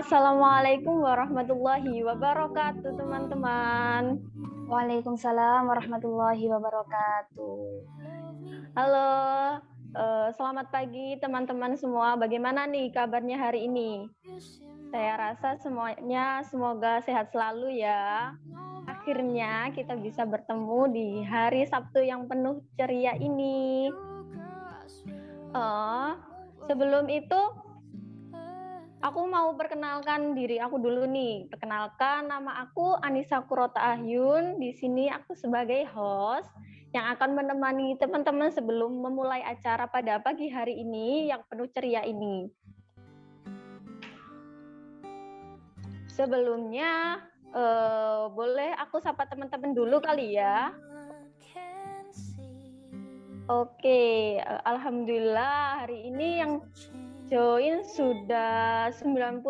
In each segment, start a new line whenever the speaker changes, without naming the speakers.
Assalamualaikum warahmatullahi wabarakatuh, teman-teman.
Waalaikumsalam warahmatullahi wabarakatuh.
Halo, selamat pagi teman-teman semua. Bagaimana nih kabarnya hari ini? Saya rasa semuanya semoga sehat selalu ya. Akhirnya kita bisa bertemu di hari Sabtu yang penuh ceria ini. Sebelum itu, aku mau perkenalkan diri aku dulu nih. Perkenalkan, nama aku Anissa Kurota Ahyun. Di sini aku sebagai host yang akan menemani teman-teman sebelum memulai acara pada pagi hari ini yang penuh ceria ini. Sebelumnya, boleh aku sapa teman-teman dulu kali ya? Oke, alhamdulillah hari ini yang join sudah 90.000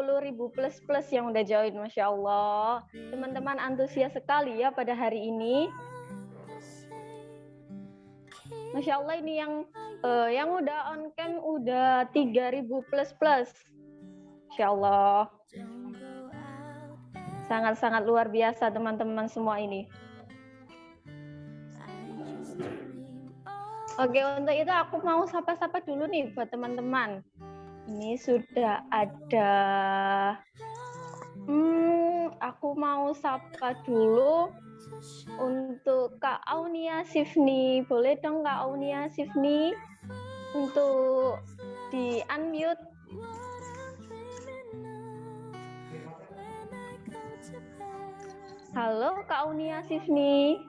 plus yang udah join, Masya Allah. Teman-teman antusias sekali ya pada hari ini. Masya Allah, ini yang udah on cam udah 3.000 plus. Masya Allah. Sangat-sangat luar biasa teman-teman semua ini. Oke, untuk itu aku mau sapa-sapa dulu nih buat teman-teman. Ini sudah ada, aku mau sapa dulu untuk Kak Aunia Sifni. Boleh dong Kak Aunia Sifni untuk di unmute. Halo Kak Aunia Sifni.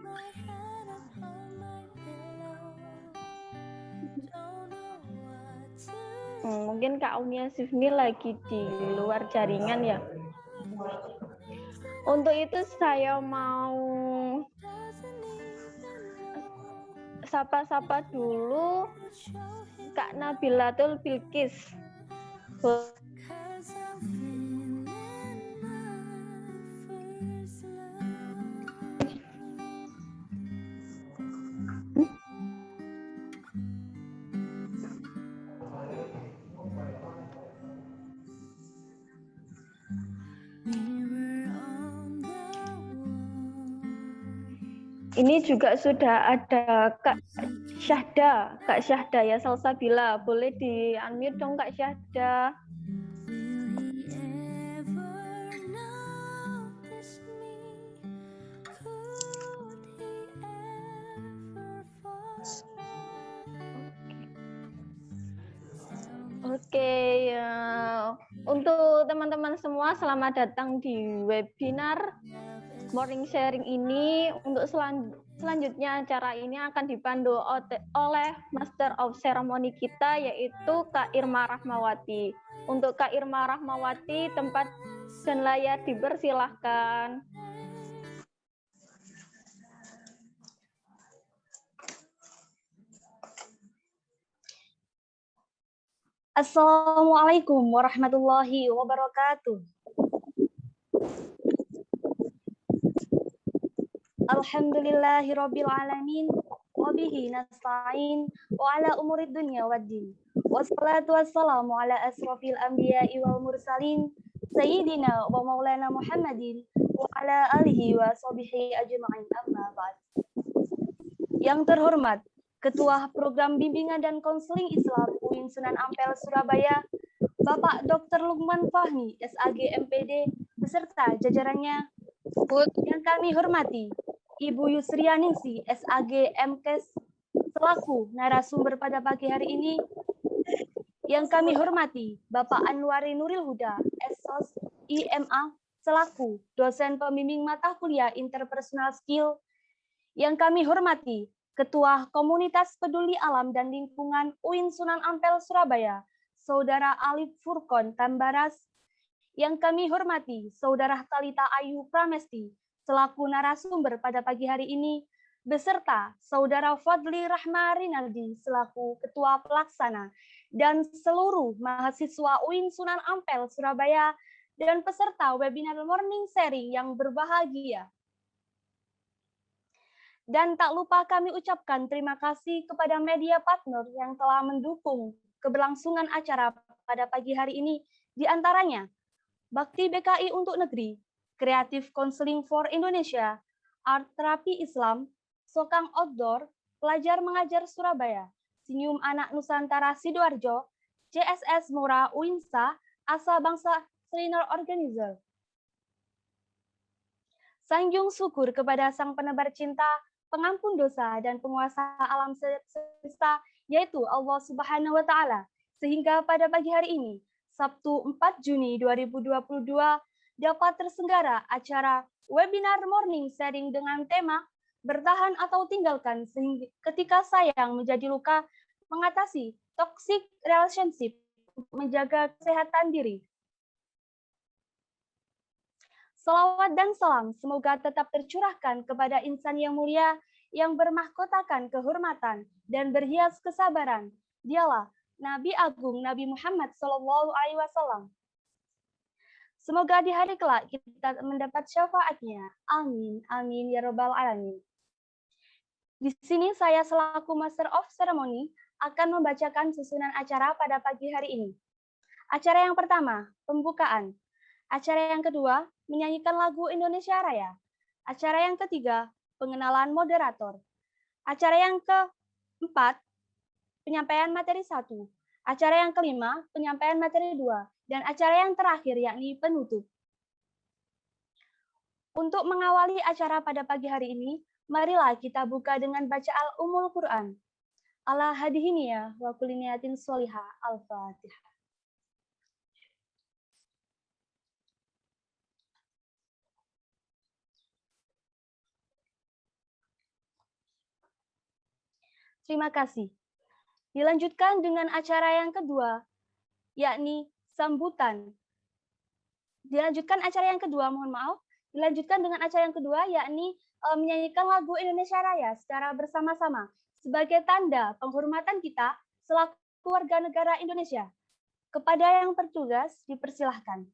Mungkin Kak Aunia Sifni lagi di luar jaringan ya. Untuk itu saya mau sapa-sapa dulu Kak Nabilatul Bilqis. Ini juga sudah ada Kak Syahda ya Salsabila. Boleh di unmute dong Kak Syahda. Oke, untuk teman-teman semua selamat datang di webinar Morning Sharing ini. Untuk selanjutnya acara ini akan dipandu oleh Master of Ceremony kita, yaitu Kak Irma Rahmawati. Untuk Kak Irma Rahmawati, tempat dan layar dipersilahkan.
Assalamualaikum warahmatullahi wabarakatuh. Alhamdulillahirabbil alamin wa bihi nasta'in wa ala umurid dunya waddin. Wassalatu wassalamu ala asrofil anbiya'i wal mursalin sayyidina wa maulana Muhammadin wa ala alihi wa sahbihi ajma'in, amma ba'd. Yang terhormat Ketua Program Bimbingan dan Konseling Islam UIN Sunan Ampel Surabaya, Bapak Dr. Lukman Fahmi, SAG MPD, beserta jajarannya. Yang kami hormati, Ibu Yusrianingsi, SAG MKes, selaku narasumber pada pagi hari ini. Yang kami hormati, Bapak Anwari Nuril Huda, SOS IMA, selaku dosen pembimbing mata kuliah Interpersonal Skill. Yang kami hormati, Ketua Komunitas Peduli Alam dan Lingkungan UIN Sunan Ampel Surabaya, Saudara Alif Furkon Tambaras. Yang kami hormati, Saudara Talita Ayu Pramesti, selaku narasumber pada pagi hari ini, beserta Saudara Fadli Rahma Rinaldi, selaku Ketua Pelaksana, dan seluruh mahasiswa UIN Sunan Ampel Surabaya, dan peserta webinar Morning Sharing yang berbahagia. Dan tak lupa kami ucapkan terima kasih kepada media partner yang telah mendukung keberlangsungan acara pada pagi hari ini, di antaranya Bakti BKI untuk Negeri, Creative Counseling for Indonesia, Art Terapi Islam, Sokang Outdoor, Pelajar Mengajar Surabaya, Senyum Anak Nusantara Sidoarjo, CSS Mura Uinsa, Asa Bangsa Senior Organizer. Sanjung syukur kepada Sang Penebar Cinta, Pengampun dosa dan penguasa alam semesta, yaitu Allah Subhanahu wa Ta'ala, sehingga pada pagi hari ini, Sabtu 4 Juni 2022, dapat terselenggara acara webinar morning sharing dengan tema Bertahan atau Tinggalkan sehingga ketika sayang menjadi luka, mengatasi toxic relationship, menjaga kesehatan diri. Salawat dan salam semoga tetap tercurahkan kepada insan yang mulia yang bermahkotakan kehormatan dan berhias kesabaran. Dialah Nabi Agung Nabi Muhammad SAW. Semoga di hari kelak kita mendapat syafaatnya. Amin, amin ya rabbal alamin. Di sini saya selaku Master of Ceremony akan membacakan susunan acara pada pagi hari ini. Acara yang pertama, pembukaan. Acara yang kedua, menyanyikan lagu Indonesia Raya. Acara yang ketiga, pengenalan moderator. Acara yang keempat, penyampaian materi 1. Acara yang kelima, penyampaian materi 2. Dan acara yang terakhir, yakni penutup. Untuk mengawali acara pada pagi hari ini, marilah kita buka dengan baca Al-Ummul Quran. Ala hadihiniya wa kuliniyatin solihah. Al-Fatihah. Terima kasih. Dilanjutkan dengan acara yang kedua, yakni sambutan. Dilanjutkan dengan acara yang kedua, yakni menyanyikan lagu Indonesia Raya secara bersama-sama sebagai tanda penghormatan kita selaku warga negara Indonesia. Kepada yang bertugas, dipersilahkan.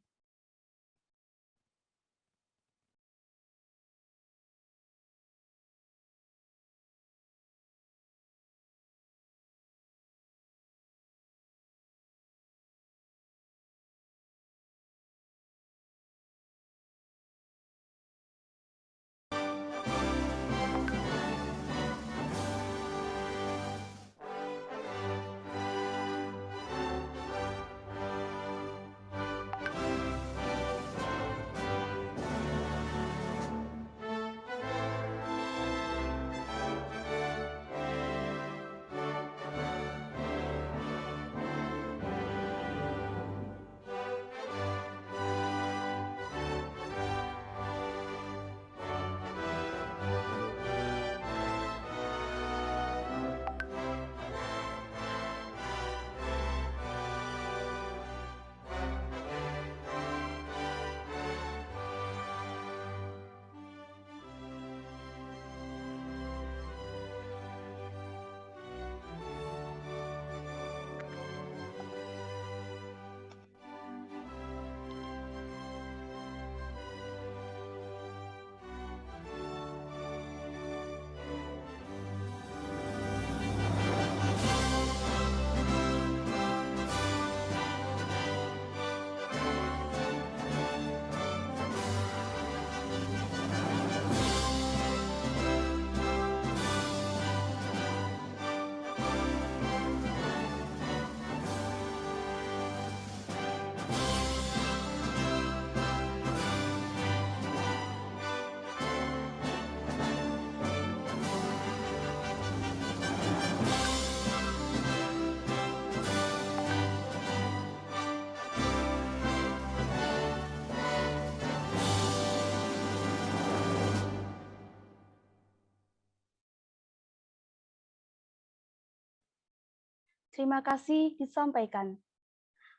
Terima kasih disampaikan.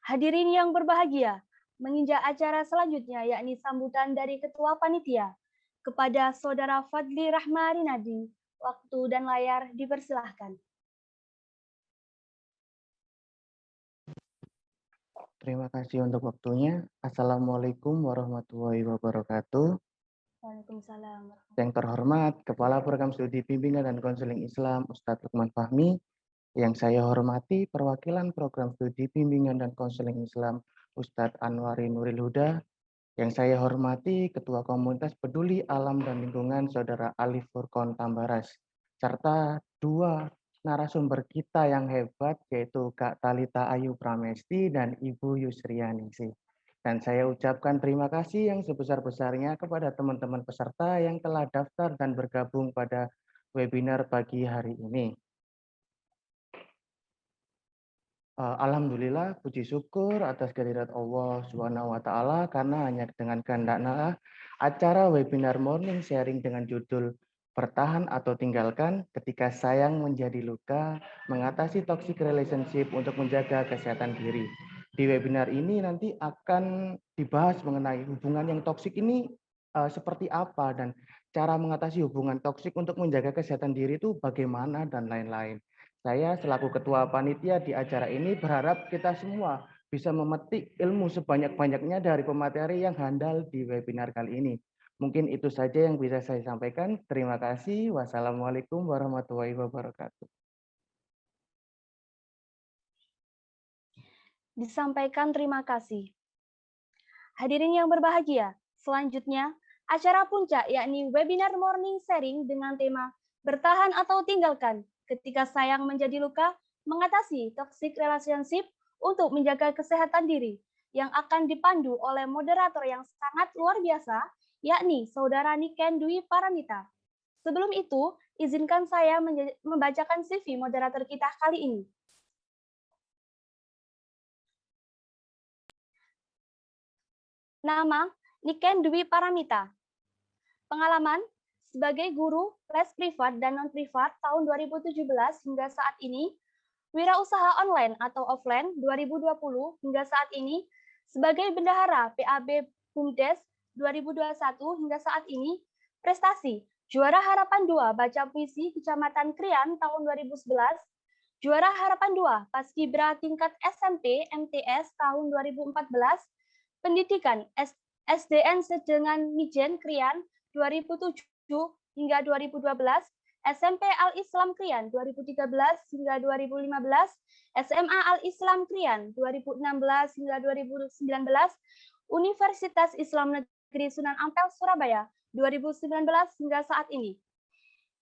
Hadirin yang berbahagia, menginjak acara selanjutnya yakni sambutan dari Ketua Panitia kepada Saudara Fadli Rahma Rinadi. Waktu dan layar dipersilahkan.
Terima kasih untuk waktunya. Assalamualaikum warahmatullahi wabarakatuh.
Waalaikumsalam.
Yang terhormat, Kepala Program Studi Bimbingan dan Konseling Islam, Ustadz Lukman Fahmi. Yang saya hormati, perwakilan Program Studi Bimbingan dan Konseling Islam, Ustadz Anwari Nuril Huda. Yang saya hormati Ketua Komunitas Peduli Alam dan Lingkungan Saudara Alif Furqon Tambaras, serta dua narasumber kita yang hebat, yaitu Kak Talita Ayu Pramesti dan Ibu Yusrianingsih. Dan saya ucapkan terima kasih yang sebesar-besarnya kepada teman-teman peserta yang telah daftar dan bergabung pada webinar pagi hari ini. Alhamdulillah, puji syukur atas kehadirat Allah Subhanahu wa Ta'ala, karena hanya dengan kehendaknya acara webinar morning sharing dengan judul Bertahan atau Tinggalkan Ketika Sayang Menjadi Luka, Mengatasi Toxic Relationship untuk Menjaga Kesehatan Diri. Di webinar ini nanti akan dibahas mengenai hubungan yang toksik ini seperti apa, dan cara mengatasi hubungan toksik untuk menjaga kesehatan diri itu bagaimana, dan lain-lain. Saya selaku ketua panitia di acara ini berharap kita semua bisa memetik ilmu sebanyak-banyaknya dari pemateri yang handal di webinar kali ini. Mungkin itu saja yang bisa saya sampaikan. Terima kasih. Wassalamualaikum warahmatullahi wabarakatuh.
Disampaikan terima kasih. Hadirin yang berbahagia, selanjutnya acara puncak yakni webinar morning sharing dengan tema Bertahan atau Tinggalkan Ketika Sayang Menjadi Luka, Mengatasi Toxic Relationship untuk Menjaga Kesehatan Diri, yang akan dipandu oleh moderator yang sangat luar biasa, yakni Saudara Niken Dwi Paramita. Sebelum itu, izinkan saya membacakan CV moderator kita kali ini. Nama, Niken Dwi Paramita. Pengalaman, sebagai guru les privat dan non-privat tahun 2017 hingga saat ini, wirausaha online atau offline 2020 hingga saat ini, sebagai bendahara PAB BUMDes 2021 hingga saat ini, prestasi Juara Harapan 2 Baca Puisi Kecamatan Krian tahun 2011, Juara Harapan 2 Paskibra tingkat SMP MTS tahun 2014, Pendidikan SDN Sedengan Mijen Krian 2007 hingga 2012, SMP Al-Islam Krian 2013 hingga 2015, SMA Al-Islam Krian 2016 hingga 2019, Universitas Islam Negeri Sunan Ampel Surabaya 2019 hingga saat ini.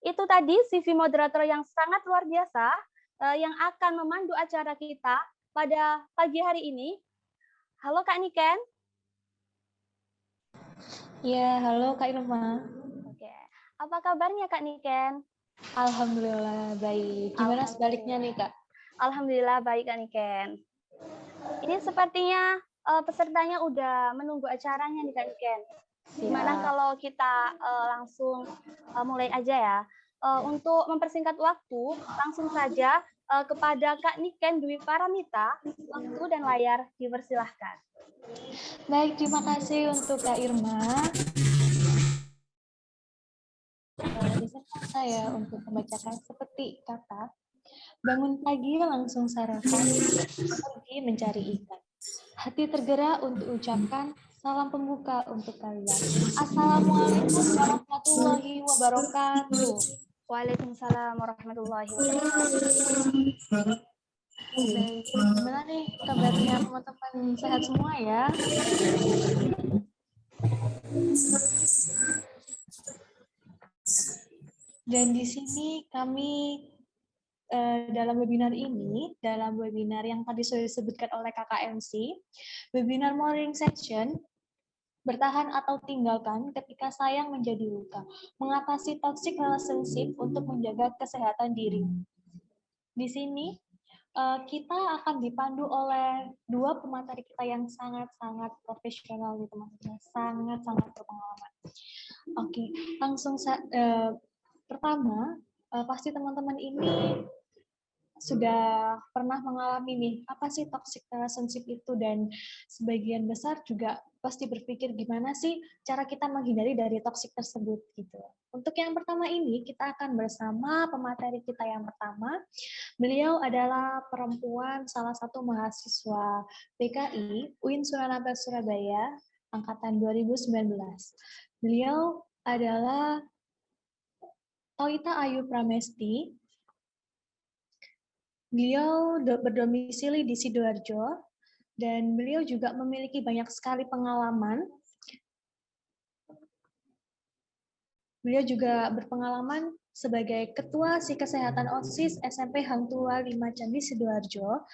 Itu tadi CV moderator yang sangat luar biasa yang akan memandu acara kita pada pagi hari ini. Halo Kak Niken.
Ya, halo Kak Irma.
Oke, apa kabarnya Kak Niken?
Alhamdulillah baik. Gimana sebaliknya nih Kak?
Alhamdulillah baik Kak Niken. Ini sepertinya pesertanya udah menunggu acaranya nih Kak Niken. Gimana kalau kita langsung mulai aja ya. Untuk mempersingkat waktu, langsung saja kepada Kak Niken Dwi Paramita, waktu dan layar dipersilahkan.
Baik, terima kasih untuk Kak Irma. Izinkan saya untuk membacakan seperti kata, bangun pagi langsung sarapan, pergi mencari ikan. Hati tergerak untuk ucapkan salam pembuka untuk kalian. Assalamualaikum warahmatullahi wabarakatuh.
Waalaikumsalam warahmatullahi wabarakatuh.
Baik, gimana nih kabarnya teman-teman, sehat semua ya? Dan di sini kami dalam webinar ini, dalam webinar yang tadi sudah disebutkan oleh KKMC, webinar morning section, bertahan atau tinggalkan ketika sayang menjadi luka, mengatasi toxic relationship untuk menjaga kesehatan diri. Di sini kita akan dipandu oleh dua pemateri kita yang sangat-sangat profesional, teman-teman, sangat-sangat berpengalaman. Oke, langsung pertama, pasti teman-teman ini sudah pernah mengalami nih, apa sih toxic relationship itu, dan sebagian besar juga pasti berpikir gimana sih cara kita menghindari dari toxic tersebut gitu. Untuk yang pertama ini kita akan bersama pemateri kita yang pertama. Beliau adalah perempuan, salah satu mahasiswa PKI UIN Sunan Ampel Surabaya angkatan 2019. Beliau adalah Talita Ayu Pramesti. Beliau berdomisili di Sidoarjo Dan beliau juga memiliki banyak sekali pengalaman. Beliau juga berpengalaman sebagai Ketua Si Kesehatan OSIS SMP Hang Tua 5 Candi Sidoarjo,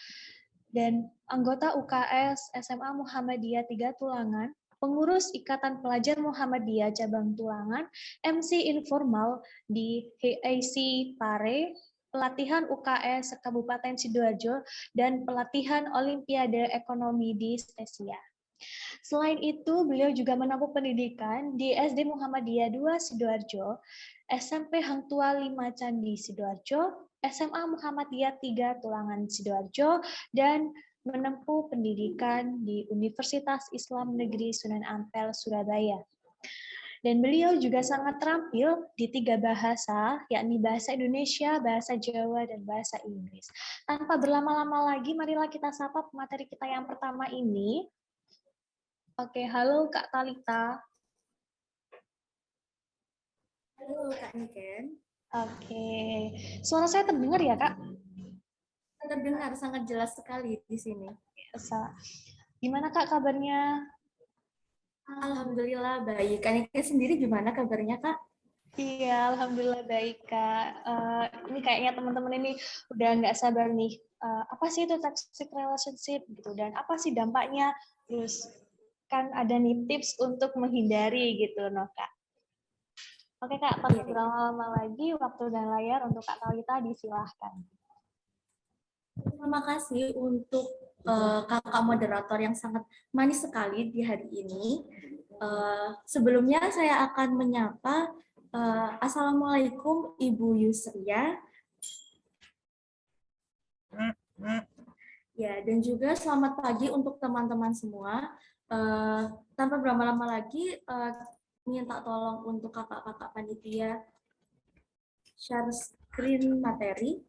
dan anggota UKS SMA Muhammadiyah 3 Tulangan, pengurus Ikatan Pelajar Muhammadiyah Cabang Tulangan, MC informal di HAC Pare, pelatihan UKS Kabupaten Sidoarjo, dan pelatihan Olimpiade Ekonomi di Stesia. Selain itu, beliau juga menempuh pendidikan di SD Muhammadiyah 2 Sidoarjo, SMP Hang Tua 5 Candi Sidoarjo, SMA Muhammadiyah 3 Tulangan Sidoarjo, dan menempuh pendidikan di Universitas Islam Negeri Sunan Ampel, Surabaya. Dan beliau juga sangat terampil di 3 bahasa, yakni bahasa Indonesia, bahasa Jawa, dan bahasa Inggris. Tanpa berlama-lama lagi, marilah kita sapa pemateri kita yang pertama ini. Oke, halo Kak Talita.
Halo Kak Niken.
Oke, suara saya terdengar ya Kak?
Terdengar sangat jelas sekali di sini.
Gimana Kak kabarnya?
Alhamdulillah baik. Kak Niken sendiri gimana kabarnya Kak?
Iya, alhamdulillah baik Kak. Ini kayaknya teman-teman ini udah nggak sabar nih. Apa sih itu toxic relationship gitu, dan apa sih dampaknya? Terus kan ada nih tips untuk menghindari gitu, no Kak. Oke Kak, tanpa berlama-lama lagi, waktu dan layar untuk Kak Talita disilahkan.
Terima kasih untuk kakak moderator yang sangat manis sekali di hari ini. Sebelumnya saya akan menyapa Assalamualaikum Ibu Yusria. Ya, dan juga selamat pagi untuk teman-teman semua. Tanpa berlama-lama lagi, minta tolong untuk kakak-kakak panitia share screen materi.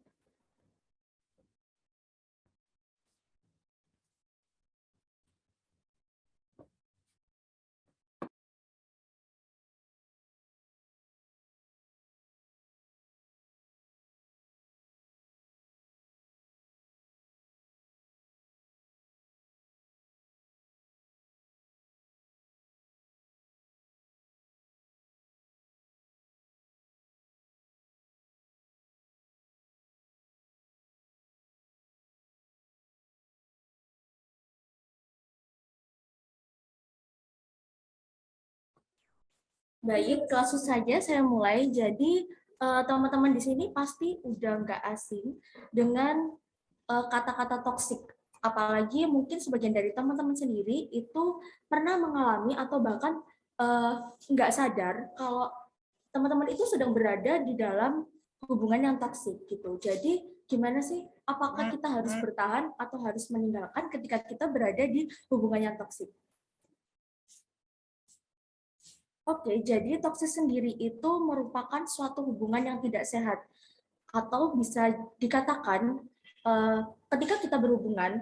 Baik, langsung saja saya mulai. Jadi teman-teman di sini pasti udah nggak asing dengan kata-kata toksik. Apalagi mungkin sebagian dari teman-teman sendiri itu pernah mengalami atau bahkan nggak sadar kalau teman-teman itu sedang berada di dalam hubungan yang toksik gitu. Jadi gimana sih? Apakah kita harus bertahan atau harus meninggalkan ketika kita berada di hubungan yang toksik? Oke, jadi toksik sendiri itu merupakan suatu hubungan yang tidak sehat. Atau bisa dikatakan ketika kita berhubungan,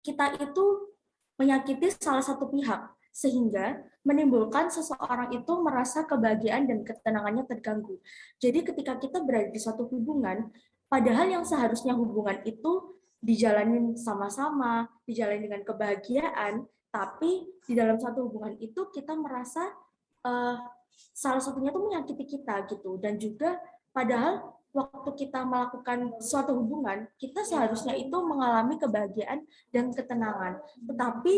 kita itu menyakiti salah satu pihak, sehingga menimbulkan seseorang itu merasa kebahagiaan dan ketenangannya terganggu. Jadi ketika kita berada di suatu hubungan, padahal yang seharusnya hubungan itu dijalanin sama-sama, dijalani dengan kebahagiaan, tapi di dalam satu hubungan itu kita merasa salah satunya itu menyakiti kita gitu, dan juga padahal waktu kita melakukan suatu hubungan kita seharusnya itu mengalami kebahagiaan dan ketenangan, tetapi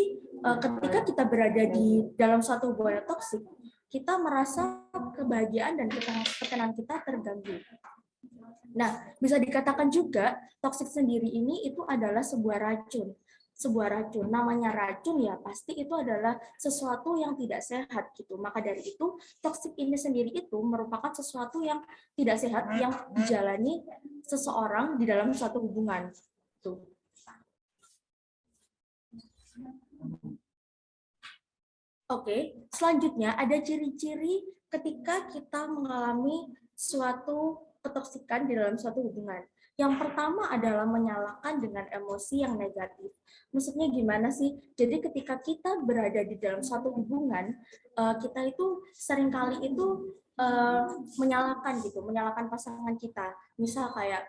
ketika kita berada di dalam suatu hubungan yang toksik kita merasa kebahagiaan dan ketenangan kita terganggu. Nah, bisa dikatakan juga toksik sendiri ini itu adalah sebuah racun. Sebuah racun, namanya racun ya pasti itu adalah sesuatu yang tidak sehat gitu. Maka dari itu toksik ini sendiri itu merupakan sesuatu yang tidak sehat yang dijalani seseorang di dalam suatu hubungan. Tuh. Oke, selanjutnya ada ciri-ciri ketika kita mengalami suatu ketoksikan di dalam suatu hubungan. Yang pertama adalah menyalahkan dengan emosi yang negatif. Maksudnya gimana sih? Jadi ketika kita berada di dalam suatu hubungan, kita itu seringkali itu menyalahkan gitu, menyalahkan pasangan kita. Misal kayak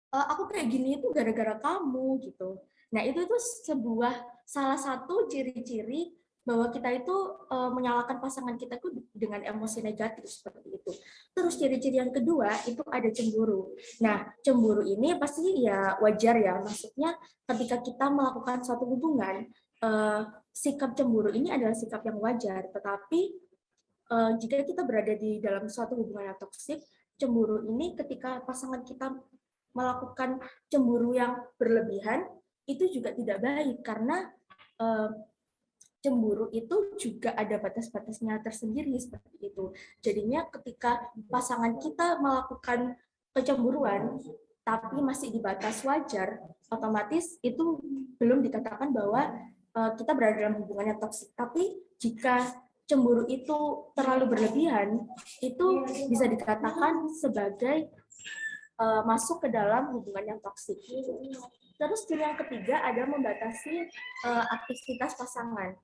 aku kayak gini itu gara-gara kamu gitu. Nah, itu tuh salah satu ciri-ciri bahwa kita itu menyalahkan pasangan kita itu dengan emosi negatif seperti itu. Terus ciri-ciri yang kedua itu ada cemburu. Nah, cemburu ini pasti ya wajar ya. Maksudnya ketika kita melakukan suatu hubungan, sikap cemburu ini adalah sikap yang wajar. Tetapi jika kita berada di dalam suatu hubungan yang toksik, cemburu ini ketika pasangan kita melakukan cemburu yang berlebihan itu juga tidak baik karena cemburu itu juga ada batas-batasnya tersendiri seperti itu. Jadinya ketika pasangan kita melakukan kecemburuan tapi masih di batas wajar, otomatis itu belum dikatakan bahwa kita berada dalam hubungan yang toksik. Tapi jika cemburu itu terlalu berlebihan, itu bisa dikatakan sebagai masuk ke dalam hubungan yang toksik. Terus ciri yang ketiga ada membatasi aktivitas pasangan.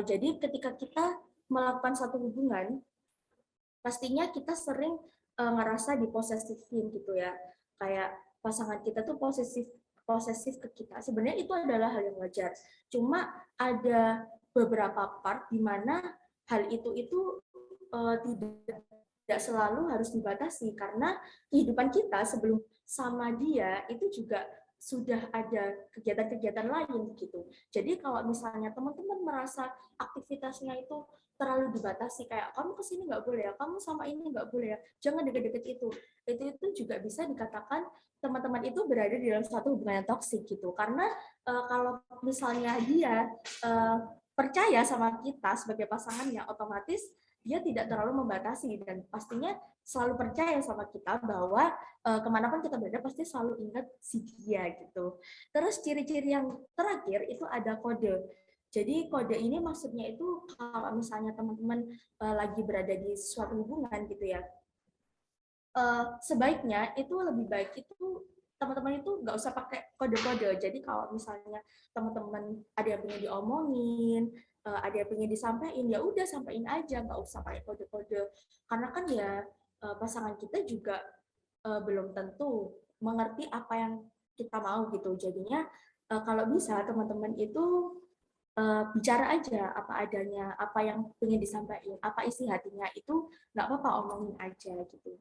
Jadi ketika kita melakukan satu hubungan, pastinya kita sering ngerasa diposesifin gitu ya. Kayak pasangan kita tuh posesif ke kita. Sebenarnya itu adalah hal yang wajar. Cuma ada beberapa part di mana hal itu tidak selalu harus dibatasi karena kehidupan kita sebelum sama dia itu juga sudah ada kegiatan-kegiatan lain gitu. Jadi kalau misalnya teman-teman merasa aktivitasnya itu terlalu dibatasi, kayak kamu kesini nggak boleh ya, kamu sama ini nggak boleh ya, jangan deket-deket itu juga bisa dikatakan teman-teman itu berada di dalam suatu hubungan yang toksik gitu. Karena kalau misalnya dia percaya sama kita sebagai pasangannya, otomatis dia tidak terlalu membatasi dan pastinya selalu percaya sama kita bahwa kemanapun kita berada pasti selalu ingat si dia gitu. Terus ciri-ciri yang terakhir itu ada kode. Jadi kode ini maksudnya itu kalau misalnya teman-teman lagi berada di suatu hubungan gitu ya, sebaiknya itu lebih baik itu teman-teman itu nggak usah pakai kode-kode. Jadi kalau misalnya teman-teman ada yang pengen diomongin, ada yang pengen disampaikan, ya udah sampaikan aja, nggak usah pakai kode-kode. Karena kan ya pasangan kita juga belum tentu mengerti apa yang kita mau gitu. Jadinya kalau bisa teman-teman itu bicara aja apa adanya, apa yang pengen disampaikan, apa isi hatinya itu nggak apa-apa omongin aja gitu.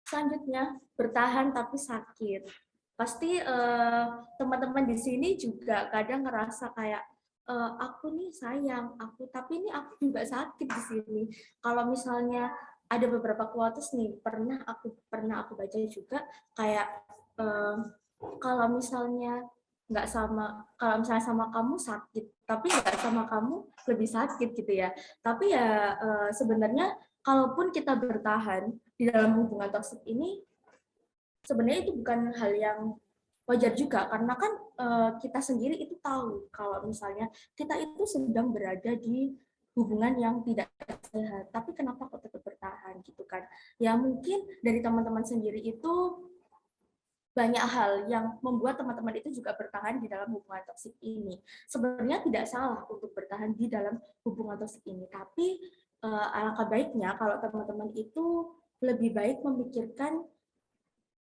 Selanjutnya, bertahan tapi sakit. Pasti teman-teman di sini juga kadang ngerasa kayak aku nih sayang, tapi ini aku juga sakit di sini. Kalau misalnya ada beberapa quotes nih, pernah aku baca juga kayak kalau misalnya kalau misalnya sama kamu sakit, tapi nggak sama kamu lebih sakit gitu ya. Tapi ya sebenarnya kalaupun kita bertahan di dalam hubungan toksik ini, sebenarnya itu bukan hal yang wajar juga karena kan kita sendiri itu tahu kalau misalnya kita itu sedang berada di hubungan yang tidak sehat, tapi kenapa kok tetap bertahan gitu kan? Ya mungkin dari teman-teman sendiri itu banyak hal yang membuat teman-teman itu juga bertahan di dalam hubungan toksik ini. Sebenarnya tidak salah untuk bertahan di dalam hubungan toksik ini, tapi alangkah baiknya kalau teman-teman itu lebih baik memikirkan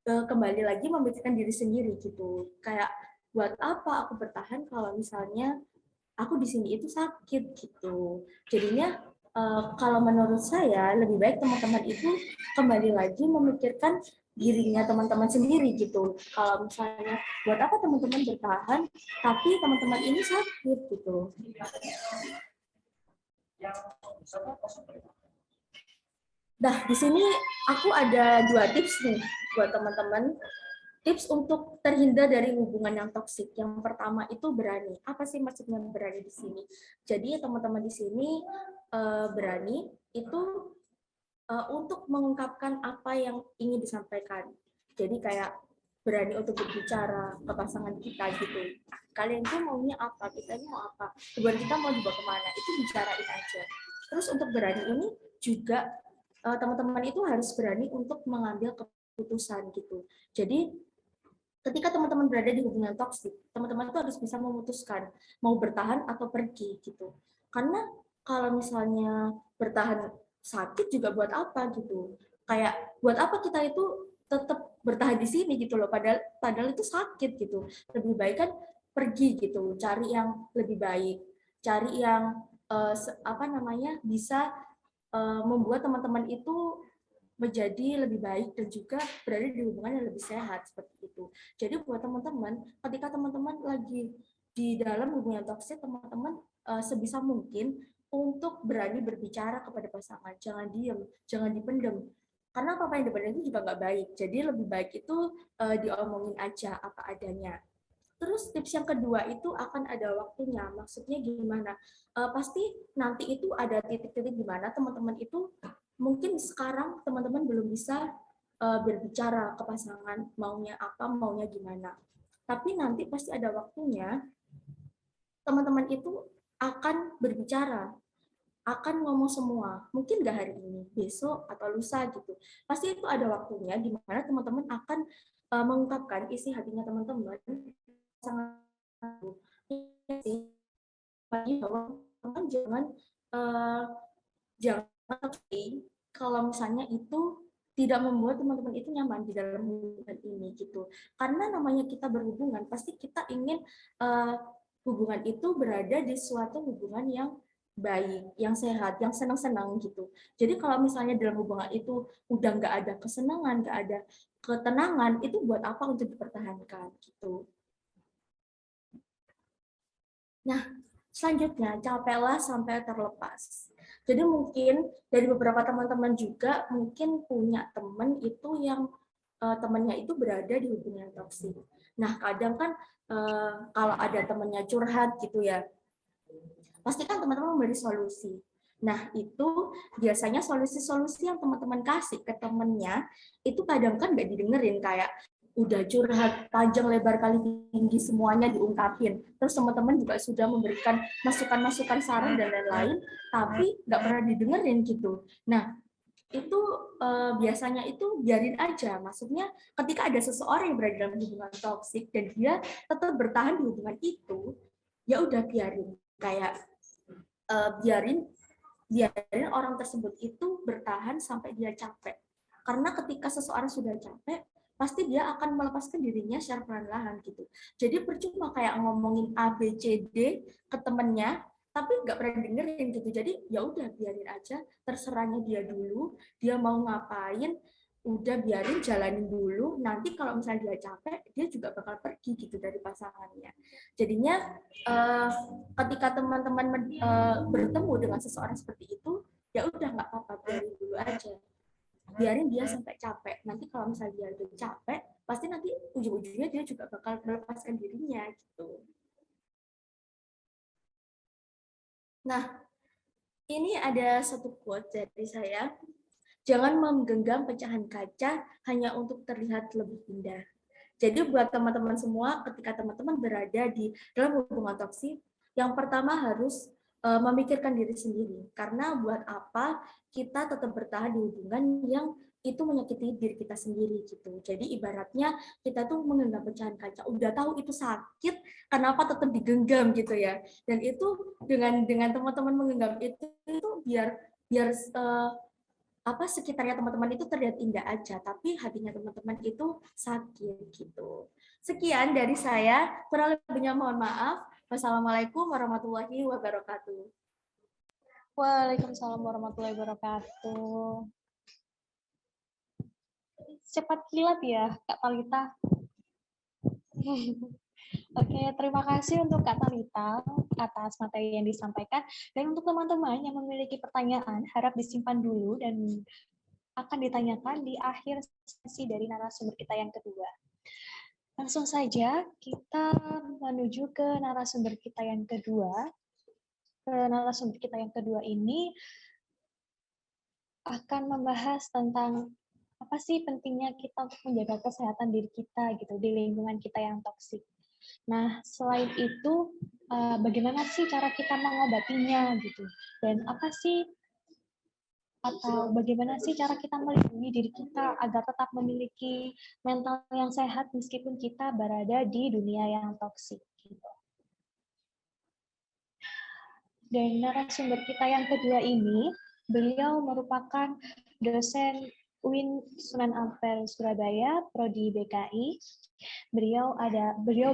kembali lagi memikirkan diri sendiri gitu. Kayak buat apa aku bertahan kalau misalnya aku di sini itu sakit gitu. Jadinya kalau menurut saya lebih baik teman-teman itu kembali lagi memikirkan dirinya teman-teman sendiri gitu. Kalau misalnya buat apa teman-teman bertahan tapi teman-teman ini sakit gitu. Nah, di sini aku ada 2 tips nih buat teman-teman. Tips untuk terhindar dari hubungan yang toksik. Yang pertama itu berani. Apa sih maksudnya berani di sini? Jadi teman-teman di sini berani itu untuk mengungkapkan apa yang ingin disampaikan. Jadi kayak berani untuk berbicara ke pasangan kita gitu. Kalian tuh maunya apa? Kita ini mau apa? Hubungan kita mau dibawa kemana? Itu bicarain aja. Terus untuk berani ini juga teman-teman itu harus berani untuk mengambil keputusan gitu. Jadi ketika teman-teman berada di hubungan toksik, teman-teman itu harus bisa memutuskan mau bertahan atau pergi gitu. Karena kalau misalnya bertahan sakit juga buat apa gitu. Kayak buat apa kita itu tetap bertahan di sini gitu loh, padahal itu sakit gitu. Lebih baik kan pergi gitu, cari yang lebih baik, cari yang bisa membuat teman-teman itu menjadi lebih baik dan juga berada di hubungan yang lebih sehat seperti itu. Jadi buat teman-teman, ketika teman-teman lagi di dalam hubungan toksik, teman-teman sebisa mungkin untuk berani berbicara kepada pasangan, jangan diem, jangan dipendem. Karena apa yang dipendam itu juga nggak baik. Jadi lebih baik itu diomongin aja apa adanya. Terus tips yang kedua itu akan ada waktunya. Maksudnya gimana? Pasti nanti itu ada titik-titik di mana teman-teman itu mungkin sekarang teman-teman belum bisa berbicara ke pasangan maunya apa, maunya gimana. Tapi nanti pasti ada waktunya teman-teman itu akan berbicara, akan ngomong semua. Mungkin nggak hari ini, besok atau lusa gitu. Pasti itu ada waktunya di mana teman-teman akan mengungkapkan isi hatinya teman-teman. Sangat bahwa teman jangan kalau misalnya itu tidak membuat teman-teman itu nyaman di dalam hubungan ini gitu. Karena namanya kita berhubungan, pasti kita ingin hubungan itu berada di suatu hubungan yang baik, yang sehat, yang senang-senang gitu. Jadi kalau misalnya dalam hubungan itu udah nggak ada kesenangan, nggak ada ketenangan, itu buat apa untuk dipertahankan gitu. Nah, selanjutnya capeklah sampai terlepas. Jadi mungkin dari beberapa teman-teman juga mungkin punya teman itu yang temannya itu berada di hubungan toksik. Nah, kadang kan kalau ada temannya curhat gitu ya, pasti kan teman-teman memberi solusi. Nah, itu biasanya solusi-solusi yang teman-teman kasih ke temennya itu kadang kan nggak didengerin, kayak udah curhat panjang lebar kali tinggi semuanya diungkapin. Terus teman-teman juga sudah memberikan masukan-masukan saran dan lain-lain, tapi nggak pernah didengerin gitu. Nah, itu biasanya itu biarin aja. Maksudnya ketika ada seseorang yang berada dalam hubungan toksik dan dia tetap bertahan di hubungan itu, ya udah biarin. Kayak biarin orang tersebut itu bertahan sampai dia capek. Karena ketika seseorang sudah capek, pasti dia akan melepaskan dirinya secara perlahan-lahan gitu. Jadi percuma kayak ngomongin A, B, C, D ke temennya, tapi nggak pernah dengerin gitu. Jadi ya udah biarin aja, terserahnya dia dulu, dia mau ngapain, udah biarin jalanin dulu. Nanti kalau misalnya dia capek, dia juga bakal pergi gitu dari pasangannya. Jadinya ketika teman-teman bertemu dengan seseorang seperti itu, ya udah nggak apa-apa, biarin dulu aja, biarin dia sampai capek. Nanti kalau misalnya dia udah capek, pasti nanti ujung-ujungnya dia juga bakal melepaskan dirinya gitu. Nah, ini ada satu quote dari saya. Jangan menggenggam pecahan kaca hanya untuk terlihat lebih indah. Jadi buat teman-teman semua, ketika teman-teman berada di dalam hubungan toksik, yang pertama harus memikirkan diri sendiri. Karena buat apa kita tetap bertahan di hubungan yang itu menyakiti diri kita sendiri gitu. Jadi ibaratnya kita tuh menggenggam pecahan kaca, udah tahu itu sakit, kenapa tetap digenggam gitu ya. Dan itu dengan teman-teman menggenggam itu biar sekitarnya teman-teman itu terlihat indah aja, tapi hatinya teman-teman itu sakit gitu. Sekian dari saya, kurang lebihnya mohon maaf. Wassalamualaikum warahmatullahi wabarakatuh.
Waalaikumsalam warahmatullahi wabarakatuh. Cepat kilat ya, Kak Talita. Oke, terima kasih untuk Kak Talita atas materi yang disampaikan. Dan untuk teman-teman yang memiliki pertanyaan, harap disimpan dulu dan akan ditanyakan di akhir sesi dari narasumber kita yang kedua. Langsung saja kita menuju ke narasumber kita yang kedua. Narasumber kita yang kedua ini akan membahas tentang apa sih pentingnya kita untuk menjaga kesehatan diri kita gitu di lingkungan kita yang toksik. Nah, selain itu, bagaimana sih cara kita mengobatinya gitu? Dan apa sih atau bagaimana sih cara kita melindungi diri kita agar tetap memiliki mental yang sehat meskipun kita berada di dunia yang toksik gitu. Dan narasumber kita yang kedua ini, beliau merupakan dosen UIN Sunan Ampel Surabaya, Prodi BKI. Beliau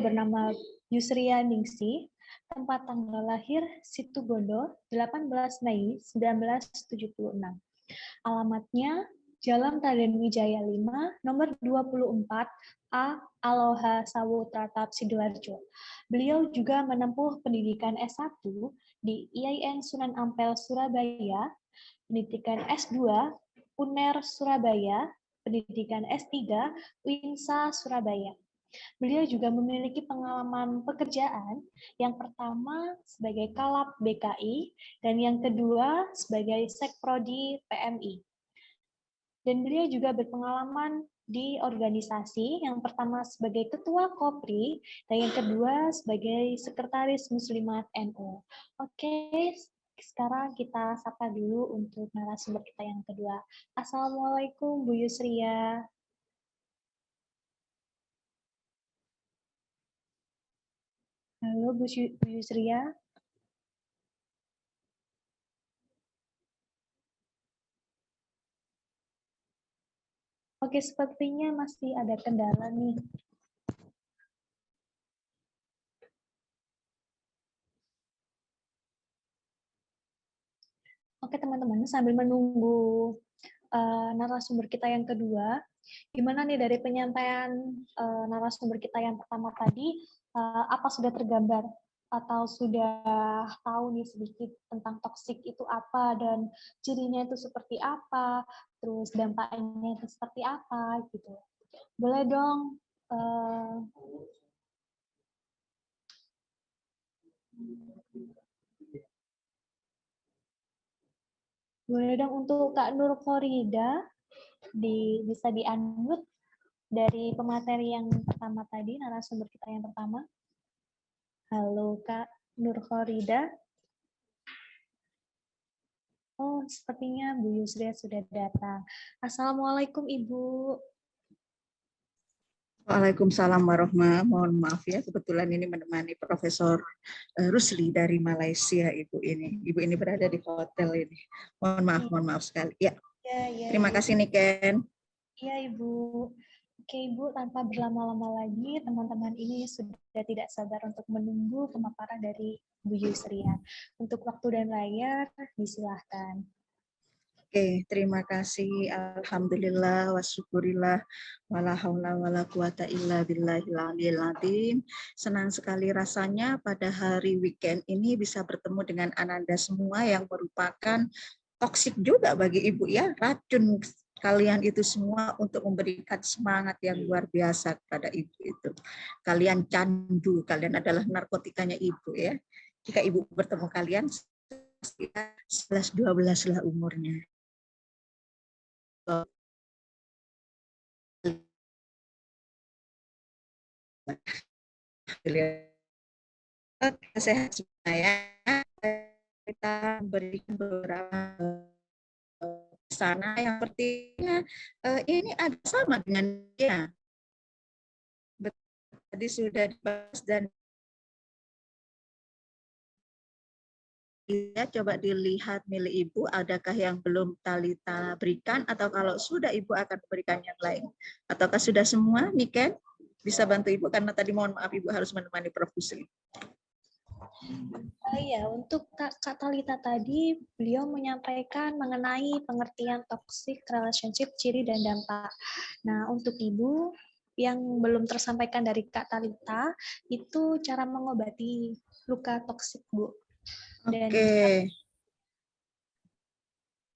bernama Yusria Ningsih, tempat tanggal lahir Situbondo, 18 Mei 1976. Alamatnya Jalan Raden Wijaya 5, nomor 24 A, Aloha Sawu Tratap Sidoarjo. Beliau juga menempuh pendidikan S1 di IAIN Sunan Ampel Surabaya, pendidikan S2 UNER Surabaya, pendidikan S3 UINSA Surabaya. Beliau juga memiliki pengalaman pekerjaan, yang pertama sebagai Kalab BKI, dan yang kedua sebagai Sekprodi PMI. Dan beliau juga berpengalaman di organisasi, yang pertama sebagai Ketua Kopri, dan yang kedua sebagai Sekretaris Muslimat NU. Oke, sekarang kita sapa dulu untuk narasumber kita yang kedua. Assalamualaikum Bu Yusria. Halo Bu Yusria. Oke, sepertinya masih ada kendala nih. Oke teman-teman, sambil menunggu narasumber kita yang kedua, gimana nih dari penyampaian narasumber kita yang pertama tadi, apa sudah tergambar atau sudah tahu nih sedikit tentang toksik itu apa dan cirinya itu seperti apa, terus dampaknya itu seperti apa gitu. Boleh dong untuk Kak Nur Korida bisa di-unmute dari pemateri yang pertama tadi, narasumber kita yang pertama. Halo Kak Nur Korida. Oh, sepertinya Bu Yusria sudah datang. Assalamualaikum Ibu.
Waalaikumsalam warahmatullahi wabarakatuh. Mohon maaf ya, kebetulan ini menemani Profesor Rusli dari Malaysia, Ibu ini. Ibu ini berada di hotel ini. Mohon maaf sekali. Ya. Terima kasih Niken.
Iya Ibu. Oke Ibu, tanpa berlama-lama lagi, teman-teman ini sudah tidak sabar untuk menunggu pemaparan dari Bu Yusria. Untuk waktu dan layar, disilahkan.
Oke, terima kasih. Alhamdulillah wa syukurillah wala haula wala quwata illa billahil aliyil azim. Senang sekali rasanya pada hari weekend ini bisa bertemu dengan Ananda semua yang merupakan toksik juga bagi Ibu ya, racun kalian itu semua untuk memberikan semangat yang luar biasa kepada Ibu itu. Kalian candu, kalian adalah narkotikanya Ibu ya. Jika Ibu bertemu kalian 11-12 lah umurnya. Sehat semuanya. Kita berikan beberapa sana yang sepertinya ini ada sama dengan dia. Tadi sudah dibahas dan ya, coba dilihat milik Ibu, adakah yang belum Talita berikan, atau kalau sudah Ibu akan berikan yang lain. Ataukah sudah semua, Niken? Bisa bantu Ibu, karena tadi mohon maaf Ibu harus menemani Prof. Rusli.
Ya, untuk Kak Talita tadi, beliau menyampaikan mengenai pengertian toxic relationship, ciri dan dampak. Nah, untuk Ibu, yang belum tersampaikan dari Kak Talita, itu cara mengobati luka toksik, Bu.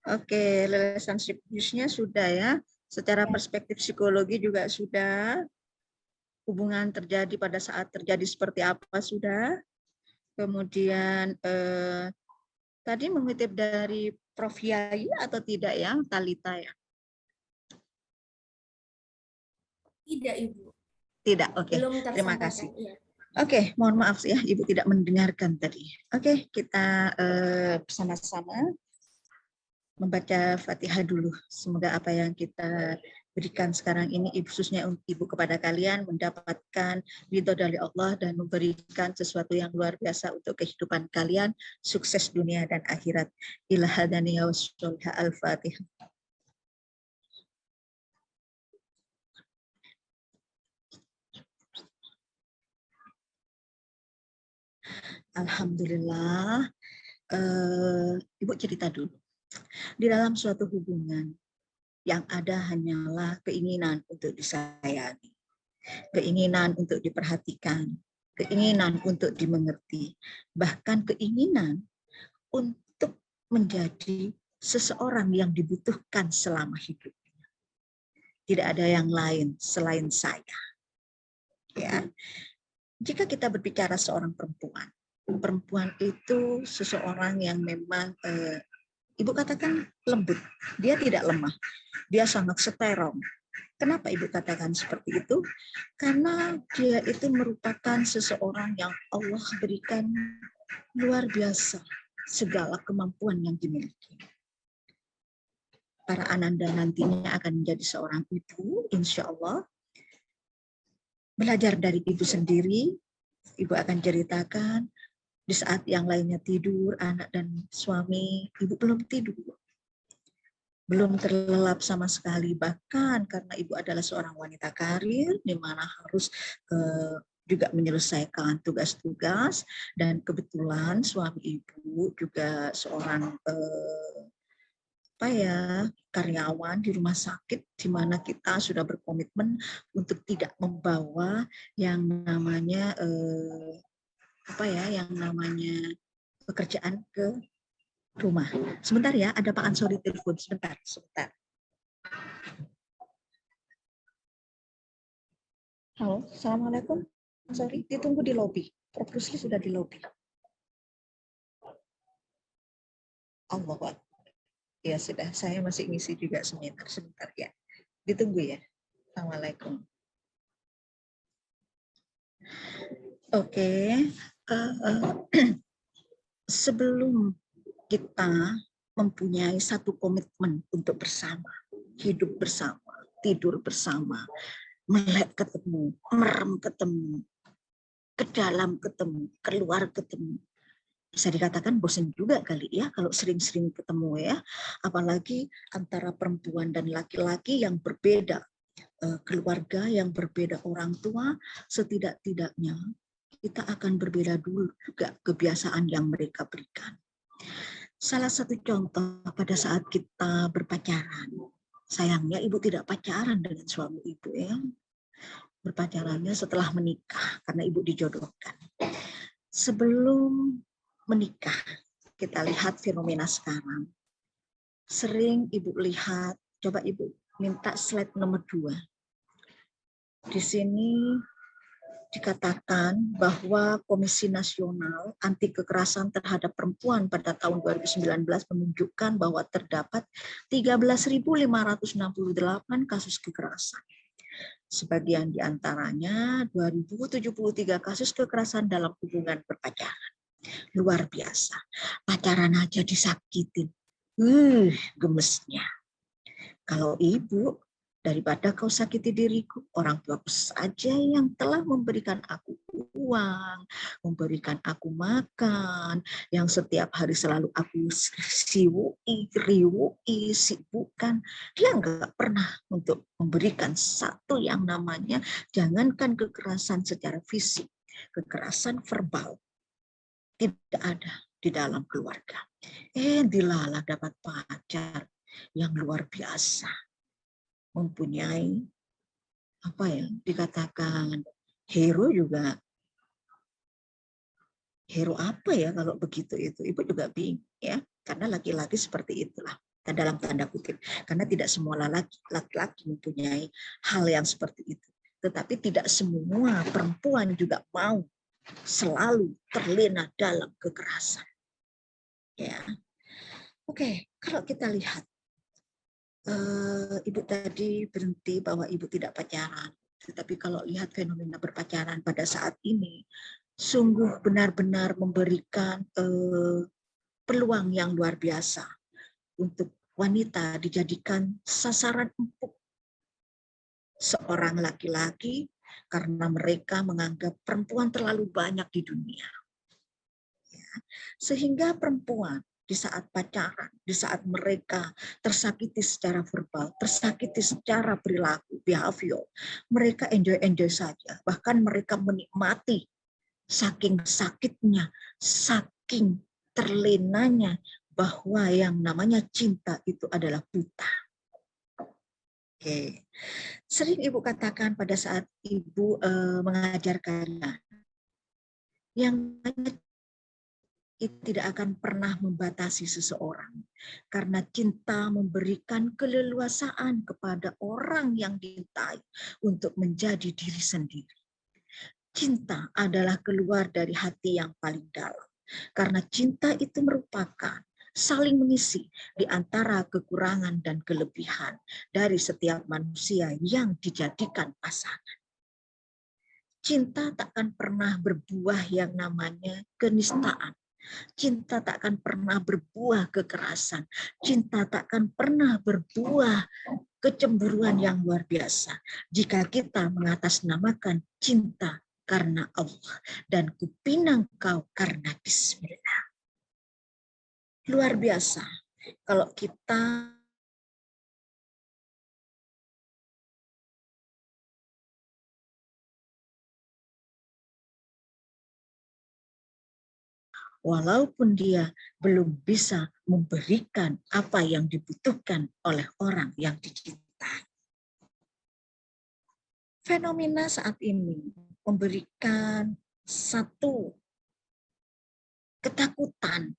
Oke, relationship abuse-nya sudah ya. Secara perspektif psikologi juga sudah. Hubungan terjadi pada saat terjadi seperti apa sudah. Kemudian tadi mengutip dari Prof. Yai atau tidak ya, Talita ya?
Tidak, Ibu.
Tidak, oke. Terima kasih. Ya. Oke, mohon maaf ya, Ibu tidak mendengarkan tadi. Oke, kita bersama-sama membaca Fatihah dulu. Semoga apa yang kita berikan sekarang ini, khususnya Ibu kepada kalian, mendapatkan ridho dari Allah dan memberikan sesuatu yang luar biasa untuk kehidupan kalian, sukses dunia dan akhirat. Ila hadaniya wa Al-Fatihah. Alhamdulillah, Ibu cerita dulu. Di dalam suatu hubungan yang ada hanyalah keinginan untuk disayangi, keinginan untuk diperhatikan, keinginan untuk dimengerti, bahkan keinginan untuk menjadi seseorang yang dibutuhkan selama hidup. Tidak ada yang lain selain saya. Ya. Jika kita berbicara seorang perempuan, perempuan itu seseorang yang memang Ibu katakan lembut. Dia tidak lemah. Dia sangat steril. Kenapa Ibu katakan seperti itu? Karena dia itu merupakan seseorang yang Allah berikan luar biasa segala kemampuan yang dimiliki. Para ananda nantinya akan menjadi seorang ibu, insya Allah. Belajar dari ibu sendiri, ibu akan ceritakan di saat yang lainnya tidur, anak dan suami, ibu belum tidur. Belum terlelap sama sekali, bahkan karena ibu adalah seorang wanita karir, di mana harus juga menyelesaikan tugas-tugas, dan kebetulan suami ibu juga seorang karyawan di rumah sakit, di mana kita sudah berkomitmen untuk tidak membawa yang namanya pekerjaan ke rumah. Sebentar ya, ada Pak Ansori telepon. Sebentar. Halo, Assalamualaikum. Ansori, ditunggu di lobi. Prof. Rusli sudah di lobi. Allah. Ya sudah, saya masih ngisi juga sebentar ya. Ditunggu ya. Assalamualaikum. Oke. Sebelum kita mempunyai satu komitmen untuk bersama, hidup bersama, tidur bersama, melek ketemu, merem ketemu, ke dalam ketemu, keluar ketemu. Bisa dikatakan bosan juga kali ya kalau sering-sering ketemu ya, apalagi antara perempuan dan laki-laki yang berbeda, keluarga yang berbeda orang tua, setidak-tidaknya kita akan berbeda dulu juga kebiasaan yang mereka berikan. Salah satu contoh pada saat kita berpacaran, sayangnya ibu tidak pacaran dengan suami ibu ya, berpacarannya setelah menikah karena ibu dijodohkan. Sebelum menikah, kita lihat fenomena sekarang. Sering ibu lihat, coba ibu minta slide nomor 2. Di sini dikatakan bahwa Komisi Nasional Anti Kekerasan Terhadap Perempuan pada tahun 2019 menunjukkan bahwa terdapat 13.568 kasus kekerasan. Sebagian di antaranya 2.073 kasus kekerasan dalam hubungan berpacaran. Luar biasa. Pacaran aja disakitin. Gemesnya. Kalau ibu, daripada kau sakiti diriku, orang tuaku saja yang telah memberikan aku uang, memberikan aku makan, yang setiap hari selalu aku sibukkan. Dia enggak pernah untuk memberikan satu yang namanya, jangankan kekerasan secara fisik, kekerasan verbal. Tidak ada di dalam keluarga. Dilalah dapat pacar yang luar biasa. Mempunyai dikatakan hero juga. Hero apa ya kalau begitu itu? Ibu juga bingung ya. Karena laki-laki seperti itulah. Dalam tanda kutip. Karena tidak semua laki-laki mempunyai hal yang seperti itu. Tetapi tidak semua perempuan juga mau selalu terlena dalam kekerasan. Ya. Oke, kalau kita lihat ibu tadi berhenti bahwa ibu tidak pacaran, tetapi kalau lihat fenomena berpacaran pada saat ini sungguh benar-benar memberikan peluang yang luar biasa untuk wanita dijadikan sasaran empuk seorang laki-laki karena mereka menganggap perempuan terlalu banyak di dunia. Ya. Sehingga perempuan di saat pacaran, di saat mereka tersakiti secara verbal, tersakiti secara perilaku, behavior, mereka enjoy saja. Bahkan mereka menikmati saking sakitnya, saking terlenanya bahwa yang namanya cinta itu adalah buta. Oke. Sering Ibu katakan pada saat Ibu mengajarkan yang itu tidak akan pernah membatasi seseorang. Karena cinta memberikan keleluasaan kepada orang yang dicintai untuk menjadi diri sendiri. Cinta adalah keluar dari hati yang paling dalam. Karena cinta itu merupakan saling mengisi di antara kekurangan dan kelebihan dari setiap manusia yang dijadikan pasangan. Cinta takkan pernah berbuah yang namanya kenistaan. Cinta takkan pernah berbuah kekerasan. Cinta takkan pernah berbuah kecemburuan yang luar biasa. Jika kita mengatasnamakan cinta karena Allah dan kupinang kau karena Bismillah. Luar biasa. Kalau kita walaupun dia belum bisa memberikan apa yang dibutuhkan oleh orang yang dicintai. Fenomena saat ini memberikan satu ketakutan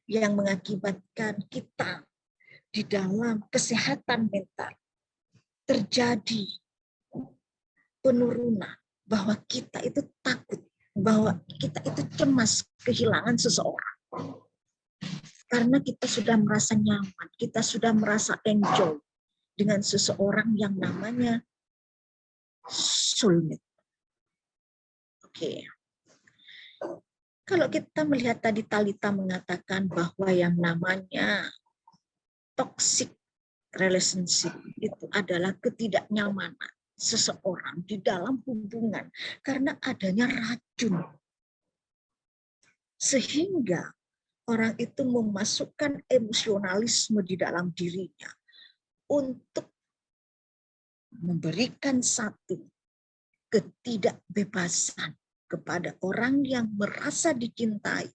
yang mengakibatkan kita di dalam kesehatan mental terjadi penurunan, bahwa kita itu takut, bahwa kita itu cemas kehilangan seseorang. Karena kita sudah merasa nyaman, kita sudah merasa enjoy dengan seseorang yang namanya soulmate. Oke. Kalau kita melihat tadi Talita mengatakan bahwa yang namanya toxic relationship itu adalah ketidaknyamanan seseorang di dalam hubungan karena adanya racun. Sehingga orang itu memasukkan emosionalisme di dalam dirinya untuk memberikan satu ketidakbebasan kepada orang yang merasa dicintai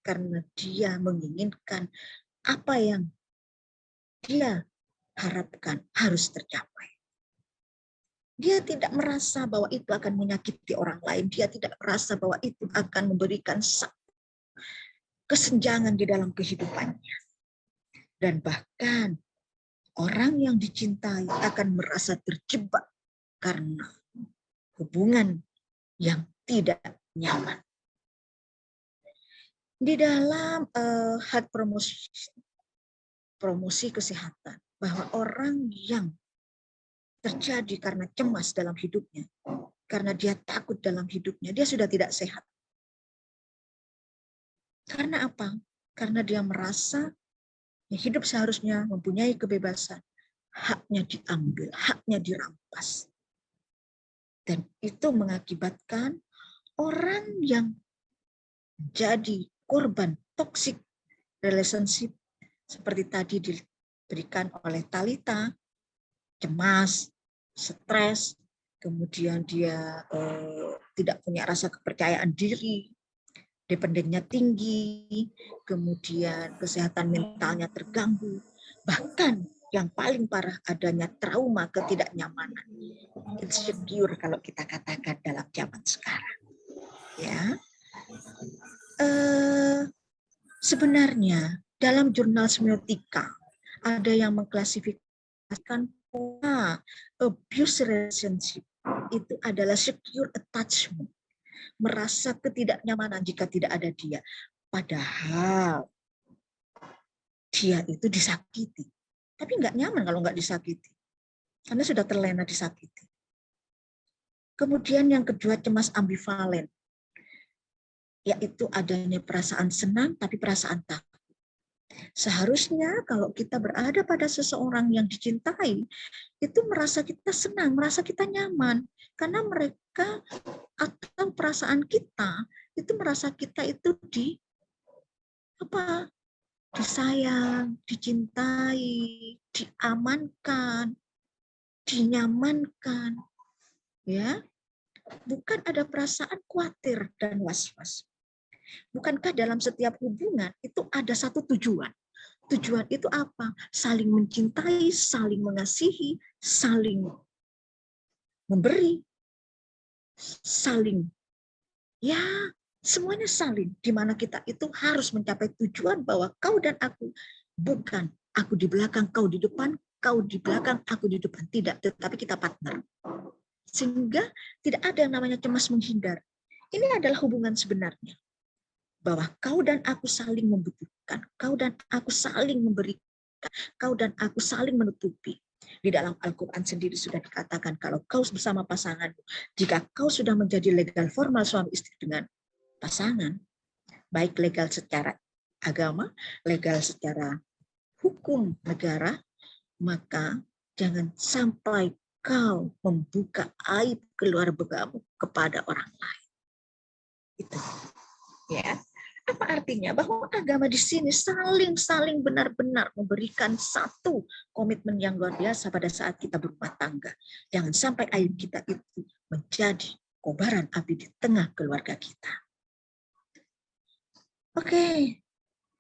karena dia menginginkan apa yang dia harapkan harus tercapai. Dia tidak merasa bahwa itu akan menyakiti orang lain. Dia tidak merasa bahwa itu akan memberikan kesenjangan di dalam kehidupannya. Dan bahkan orang yang dicintai akan merasa terjebak karena hubungan yang tidak nyaman. Di dalam hak promosi kesehatan, bahwa orang yang terjadi karena cemas dalam hidupnya, karena dia takut dalam hidupnya, dia sudah tidak sehat. Karena apa? Karena dia merasa ya, hidup seharusnya mempunyai kebebasan, haknya diambil, haknya dirampas. Dan itu mengakibatkan orang yang jadi korban toxic relationship seperti tadi diberikan oleh Talita, cemas, stres, kemudian dia tidak punya rasa kepercayaan diri, dependennya tinggi, kemudian kesehatan mentalnya terganggu, bahkan yang paling parah adanya trauma ketidaknyamanan, insecure kalau kita katakan dalam zaman sekarang. Ya, sebenarnya dalam jurnal semiotika ada yang mengklasifikasikan abuse relationship itu adalah secure attachment, merasa ketidaknyamanan jika tidak ada dia, padahal dia itu disakiti, tapi nggak nyaman kalau nggak disakiti, karena sudah terlena disakiti. Kemudian yang kedua cemas ambivalen, yaitu adanya perasaan senang tapi perasaan takut. Seharusnya kalau kita berada pada seseorang yang dicintai, itu merasa kita senang, merasa kita nyaman. Karena mereka atau perasaan kita, itu merasa kita itu disayang, dicintai, diamankan, dinyamankan. Ya, Bukan ada perasaan khawatir dan was-was. Bukankah dalam setiap hubungan itu ada satu tujuan? Tujuan itu apa? Saling mencintai, saling mengasihi, saling memberi, saling, ya semuanya saling. Di mana kita itu harus mencapai tujuan bahwa kau dan aku, bukan aku di belakang, kau di depan, kau di belakang, aku di depan. Tidak, tetapi kita partner. Sehingga tidak ada yang namanya cemas menghindar. Ini adalah hubungan sebenarnya. Bahwa kau dan aku saling membutuhkan, kau dan aku saling memberikan, kau dan aku saling menutupi. Di dalam Al-Quran sendiri sudah dikatakan kalau kau bersama pasanganmu, jika kau sudah menjadi legal formal suami istri dengan pasangan, baik legal secara agama, legal secara hukum negara, maka jangan sampai kau membuka aib keluargamu kepada orang lain. Itu. Ya. Apa artinya? Bahwa agama di sini saling benar-benar memberikan satu komitmen yang luar biasa pada saat kita berumah tangga. Jangan sampai aib kita itu menjadi kobaran api di tengah keluarga kita. Oke.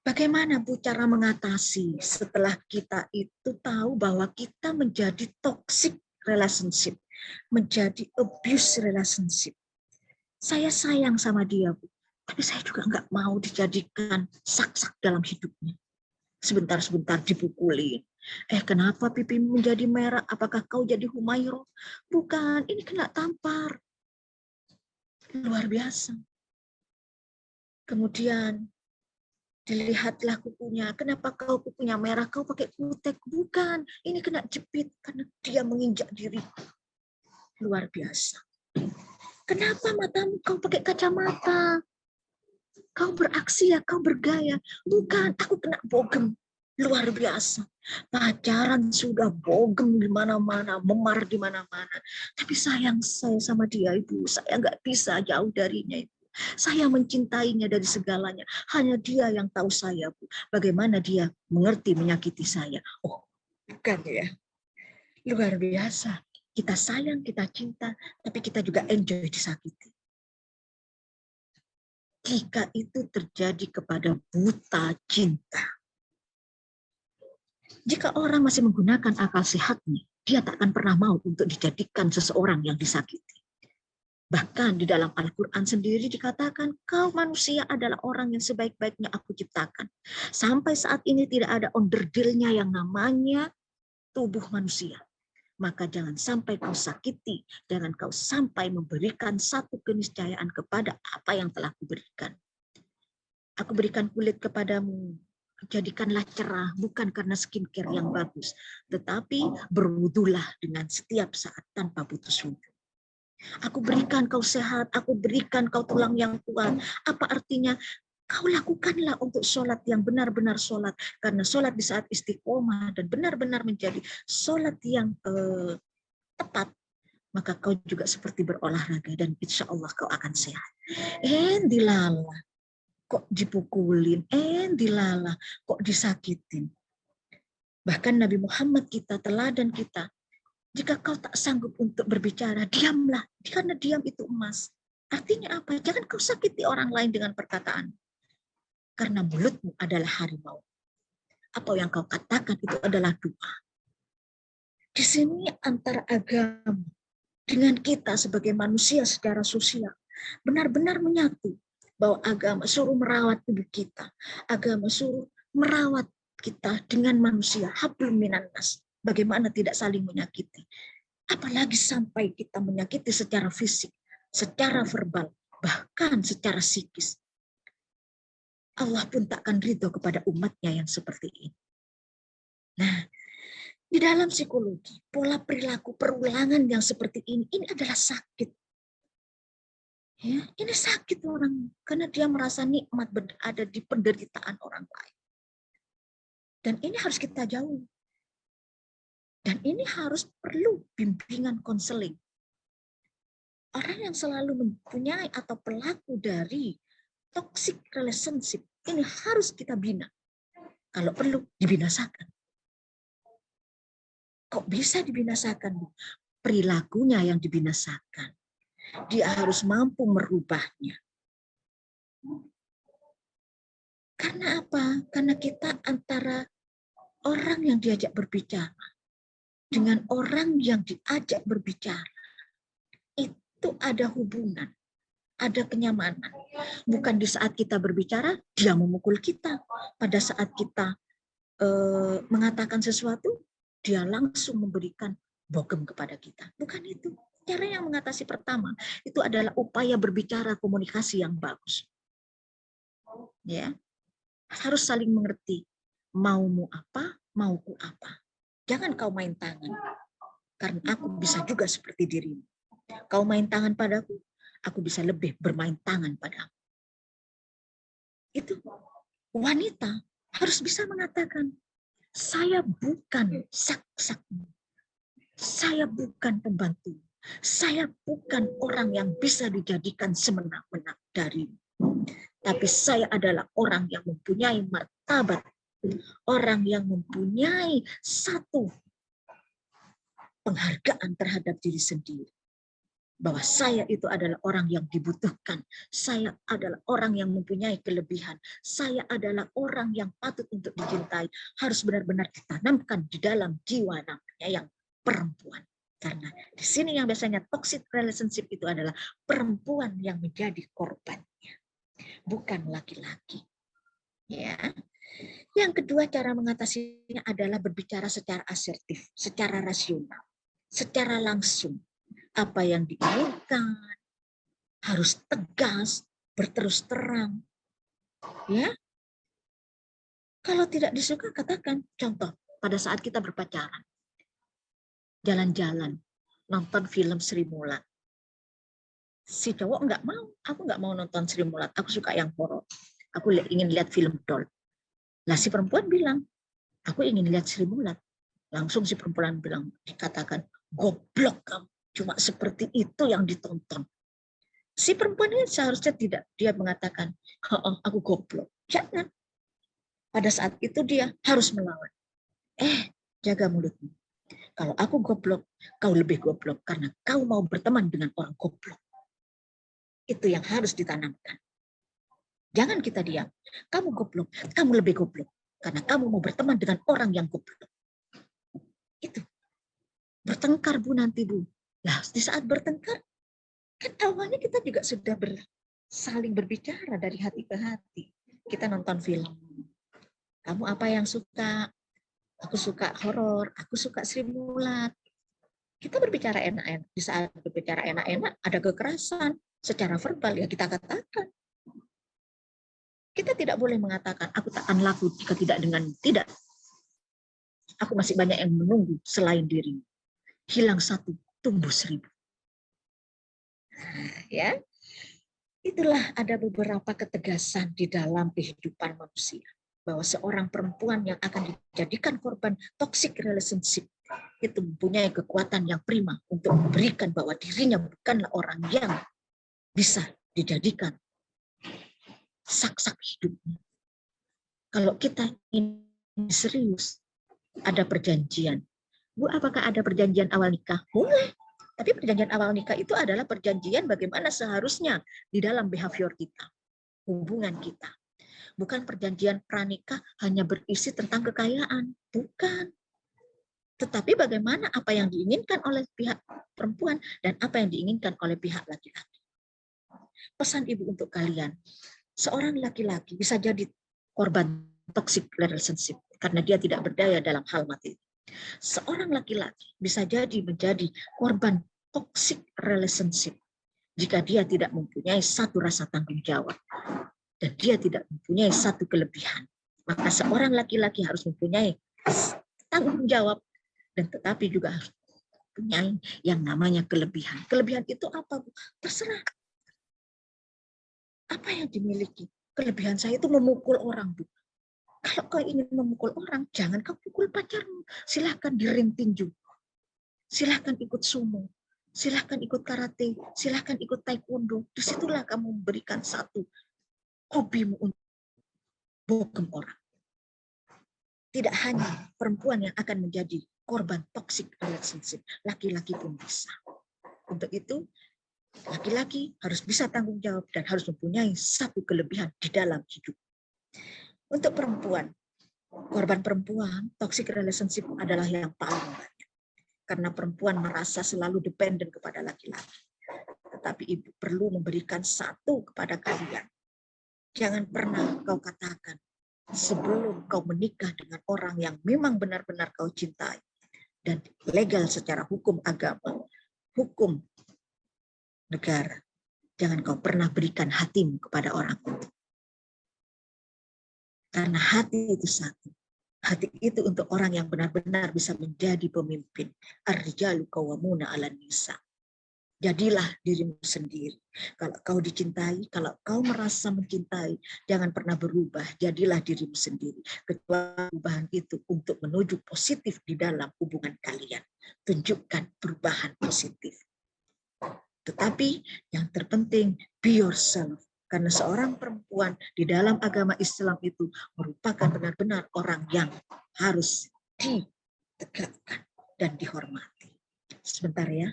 Bagaimana Bu cara mengatasi setelah kita itu tahu bahwa kita menjadi toxic relationship, menjadi abuse relationship. Saya sayang sama dia, Bu, tapi saya juga nggak mau dijadikan sak-sak dalam hidupnya. Sebentar-sebentar dipukulin. Kenapa pipi menjadi merah? Apakah kau jadi Humairah? Bukan, ini kena tampar. Luar biasa. Kemudian dilihatlah kukunya. Kenapa kau kukunya merah? Kau pakai kutek? Bukan. Ini kena jepit karena dia menginjak diri. Luar biasa. Kenapa matamu kau pakai kacamata? Kau beraksi ya, kau bergaya. Bukan, aku kena bogem. Luar biasa. Pacaran sudah bogem di mana-mana, memar di mana-mana. Tapi sayang saya sama dia, Ibu. Saya nggak bisa jauh darinya, Ibu. Saya mencintainya dari segalanya. Hanya dia yang tahu saya, Bu. Bagaimana dia mengerti menyakiti saya. Oh, bukan ya. Luar biasa. Kita sayang, kita cinta, tapi kita juga enjoy disakiti. Jika itu terjadi kepada buta cinta. Jika orang masih menggunakan akal sehatnya, dia tak akan pernah mau untuk dijadikan seseorang yang disakiti. Bahkan di dalam Al-Quran sendiri dikatakan, kau manusia adalah orang yang sebaik-baiknya aku ciptakan. Sampai saat ini tidak ada onderdilnya yang namanya tubuh manusia. Maka jangan sampai kau sakiti, jangan kau sampai memberikan satu keniscayaan kepada apa yang telah kuberikan. Aku berikan kulit kepadamu, jadikanlah cerah, bukan karena skincare yang bagus, tetapi berwudulah dengan setiap saat tanpa putus wudhu. Aku berikan kau sehat, aku berikan kau tulang yang kuat. Apa artinya? Kau lakukanlah untuk sholat yang benar-benar sholat. Karena sholat di saat istiqomah dan benar-benar menjadi sholat yang tepat, maka kau juga seperti berolahraga dan insya Allah kau akan sehat. Dilala, kok dipukulin? Dilala, kok disakitin? Bahkan Nabi Muhammad kita, teladan kita, jika kau tak sanggup untuk berbicara, diamlah. Karena diam itu emas. Artinya apa? Jangan kau sakiti orang lain dengan perkataan. Karena mulutmu adalah harimau. Apa yang kau katakan itu adalah doa. Di sini antara agama dengan kita sebagai manusia secara sosial benar-benar menyatu. Bahwa agama suruh merawat tubuh kita. Agama suruh merawat kita dengan manusia. Hablum minan nas. Bagaimana tidak saling menyakiti. Apalagi sampai kita menyakiti secara fisik, secara verbal, bahkan secara psikis. Allah pun takkan ridho kepada umatnya yang seperti ini. Nah, di dalam psikologi, pola perilaku perulangan yang seperti ini adalah sakit. Ya, ini sakit orang, karena dia merasa nikmat berada di penderitaan orang lain. Dan ini harus kita jauhi. Dan ini harus perlu bimbingan konseling. Orang yang selalu mempunyai atau pelaku dari toxic relationship, ini harus kita bina. Kalau perlu, dibinasakan. Kok bisa dibinasakan? Perilakunya yang dibinasakan. Dia harus mampu merubahnya. Karena apa? Karena kita antara orang yang diajak berbicara dengan orang yang diajak berbicara, itu ada hubungan, ada kenyamanan. Bukan di saat kita berbicara, dia memukul kita. Pada saat kita mengatakan sesuatu, dia langsung memberikan bogem kepada kita. Bukan itu. Cara yang mengatasi pertama, itu adalah upaya berbicara komunikasi yang bagus. Ya, harus saling mengerti. Maumu apa, mauku apa. Jangan kau main tangan. Karena aku bisa juga seperti dirimu. Kau main tangan padaku, aku bisa lebih bermain tangan padamu. Itu wanita harus bisa mengatakan, saya bukan sak-sakmu. Saya bukan pembantu. Saya bukan orang yang bisa dijadikan semena-mena darimu. Tapi saya adalah orang yang mempunyai martabat. Orang yang mempunyai satu penghargaan terhadap diri sendiri. Bahwa saya itu adalah orang yang dibutuhkan. Saya adalah orang yang mempunyai kelebihan. Saya adalah orang yang patut untuk dicintai. Harus benar-benar ditanamkan di dalam jiwa namanya yang perempuan. Karena di sini yang biasanya toxic relationship itu adalah perempuan yang menjadi korbannya. Bukan laki-laki. Ya. Yang kedua, cara mengatasinya adalah berbicara secara asertif, secara rasional, secara langsung. Apa yang diinginkan harus tegas, berterus terang. Ya. Kalau tidak disuka, katakan. Contoh, pada saat kita berpacaran, jalan-jalan, nonton film Sri Mulat. Si cowok nggak mau, aku nggak mau nonton Sri Mulat, aku suka yang horor. Aku ingin lihat film doll. Nah, si perempuan bilang, aku ingin lihat Sri Mulat. Langsung si perempuan bilang, dikatakan, goblok kamu. Cuma seperti itu yang ditonton. Si perempuan ini seharusnya tidak. Dia mengatakan, oh, aku goblok. Jangan. Pada saat itu dia harus melawan. Jaga mulutmu. Kalau aku goblok, kau lebih goblok. Karena kau mau berteman dengan orang goblok. Itu yang harus ditanamkan. Jangan kita diam. Kamu goblok, kamu lebih goblok. Karena kamu mau berteman dengan orang yang goblok. Itu. Bertengkar, Bu, nanti, Bu. Nah, di saat bertengkar, kan awalnya kita juga sudah saling berbicara dari hati ke hati. Kita nonton film. Kamu apa yang suka? Aku suka horor, aku suka Sri Mulat. Kita berbicara enak-enak. Di saat berbicara enak-enak, ada kekerasan. Secara verbal, ya kita katakan. Kita tidak boleh mengatakan, aku tak akan laku jika tidak dengan tidak. Aku masih banyak yang menunggu selain dirimu. Hilang satu, tumbuh 1000. Ya, itulah ada beberapa ketegasan di dalam kehidupan manusia. Bahwa seorang perempuan yang akan dijadikan korban toxic relationship itu mempunyai kekuatan yang prima untuk memberikan bahwa dirinya bukanlah orang yang bisa dijadikan sak-sak hidupnya. Kalau kita ini serius, ada perjanjian. Bu, apakah ada perjanjian awal nikah? Boleh. Tapi perjanjian awal nikah itu adalah perjanjian bagaimana seharusnya di dalam behavior kita, hubungan kita. Bukan perjanjian pranikah hanya berisi tentang kekayaan. Bukan. Tetapi bagaimana apa yang diinginkan oleh pihak perempuan dan apa yang diinginkan oleh pihak laki-laki. Pesan ibu untuk kalian, seorang laki-laki bisa jadi korban toxic relationship karena dia tidak berdaya dalam hal materi. Seorang laki-laki bisa jadi menjadi korban toxic relationship jika dia tidak mempunyai satu rasa tanggung jawab dan dia tidak mempunyai satu kelebihan. Maka seorang laki-laki harus mempunyai tanggung jawab dan tetapi juga harus mempunyai yang namanya kelebihan. Kelebihan itu apa, Bu? Terserah. Apa yang dimiliki? Kelebihan saya itu memukul orang, Bu. Kalau kau ingin memukul orang, jangan kau pukul pacarmu. Silahkan di ring tinju. Silahkan ikut sumo. Silahkan ikut karate. Silahkan ikut taekwondo. Disitulah kamu memberikan satu hobimu untuk bogem orang. Tidak hanya perempuan yang akan menjadi korban toxic relationship. Laki-laki pun bisa. Untuk itu, Laki-laki harus bisa tanggung jawab dan harus mempunyai satu kelebihan di dalam hidup. Untuk perempuan, korban perempuan, toxic relationship adalah yang paling banyak. Karena perempuan merasa selalu dependen kepada laki-laki. Tetapi ibu perlu memberikan satu kepada kalian. Jangan pernah kau katakan sebelum kau menikah dengan orang yang memang benar-benar kau cintai dan legal secara hukum agama, hukum negara, jangan kau pernah berikan hatimu kepada orang itu. Karena hati itu satu. Hati itu untuk orang yang benar-benar bisa menjadi pemimpin. Ar-rijalu qawwamuna 'alan nisa. Jadilah dirimu sendiri. Kalau kau dicintai, kalau kau merasa mencintai, jangan pernah berubah. Jadilah dirimu sendiri. Kecuali perubahan itu untuk menuju positif di dalam hubungan kalian. Tunjukkan perubahan positif. Tetapi yang terpenting, be yourself. Karena seorang perempuan di dalam agama Islam itu merupakan benar-benar orang yang harus ditegakkan dan dihormati. Sebentar ya.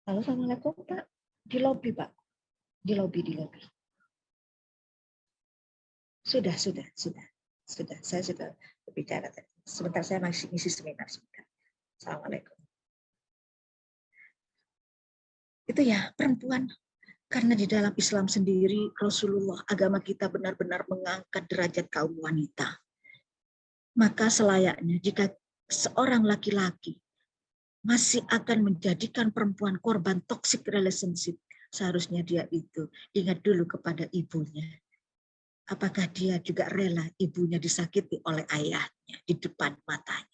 Halo, Assalamualaikum Pak. Di lobi Pak. Di lobi. Sudah. Saya sudah berbicara tadi. Sebentar, saya masih ngisi seminar. Sebentar. Assalamualaikum. Itu ya, perempuan. Karena di dalam Islam sendiri, Rasulullah, agama kita benar-benar mengangkat derajat kaum wanita. Maka selayaknya jika seorang laki-laki masih akan menjadikan perempuan korban toxic relationship, seharusnya dia itu ingat dulu kepada ibunya. Apakah dia juga rela ibunya disakiti oleh ayahnya di depan matanya?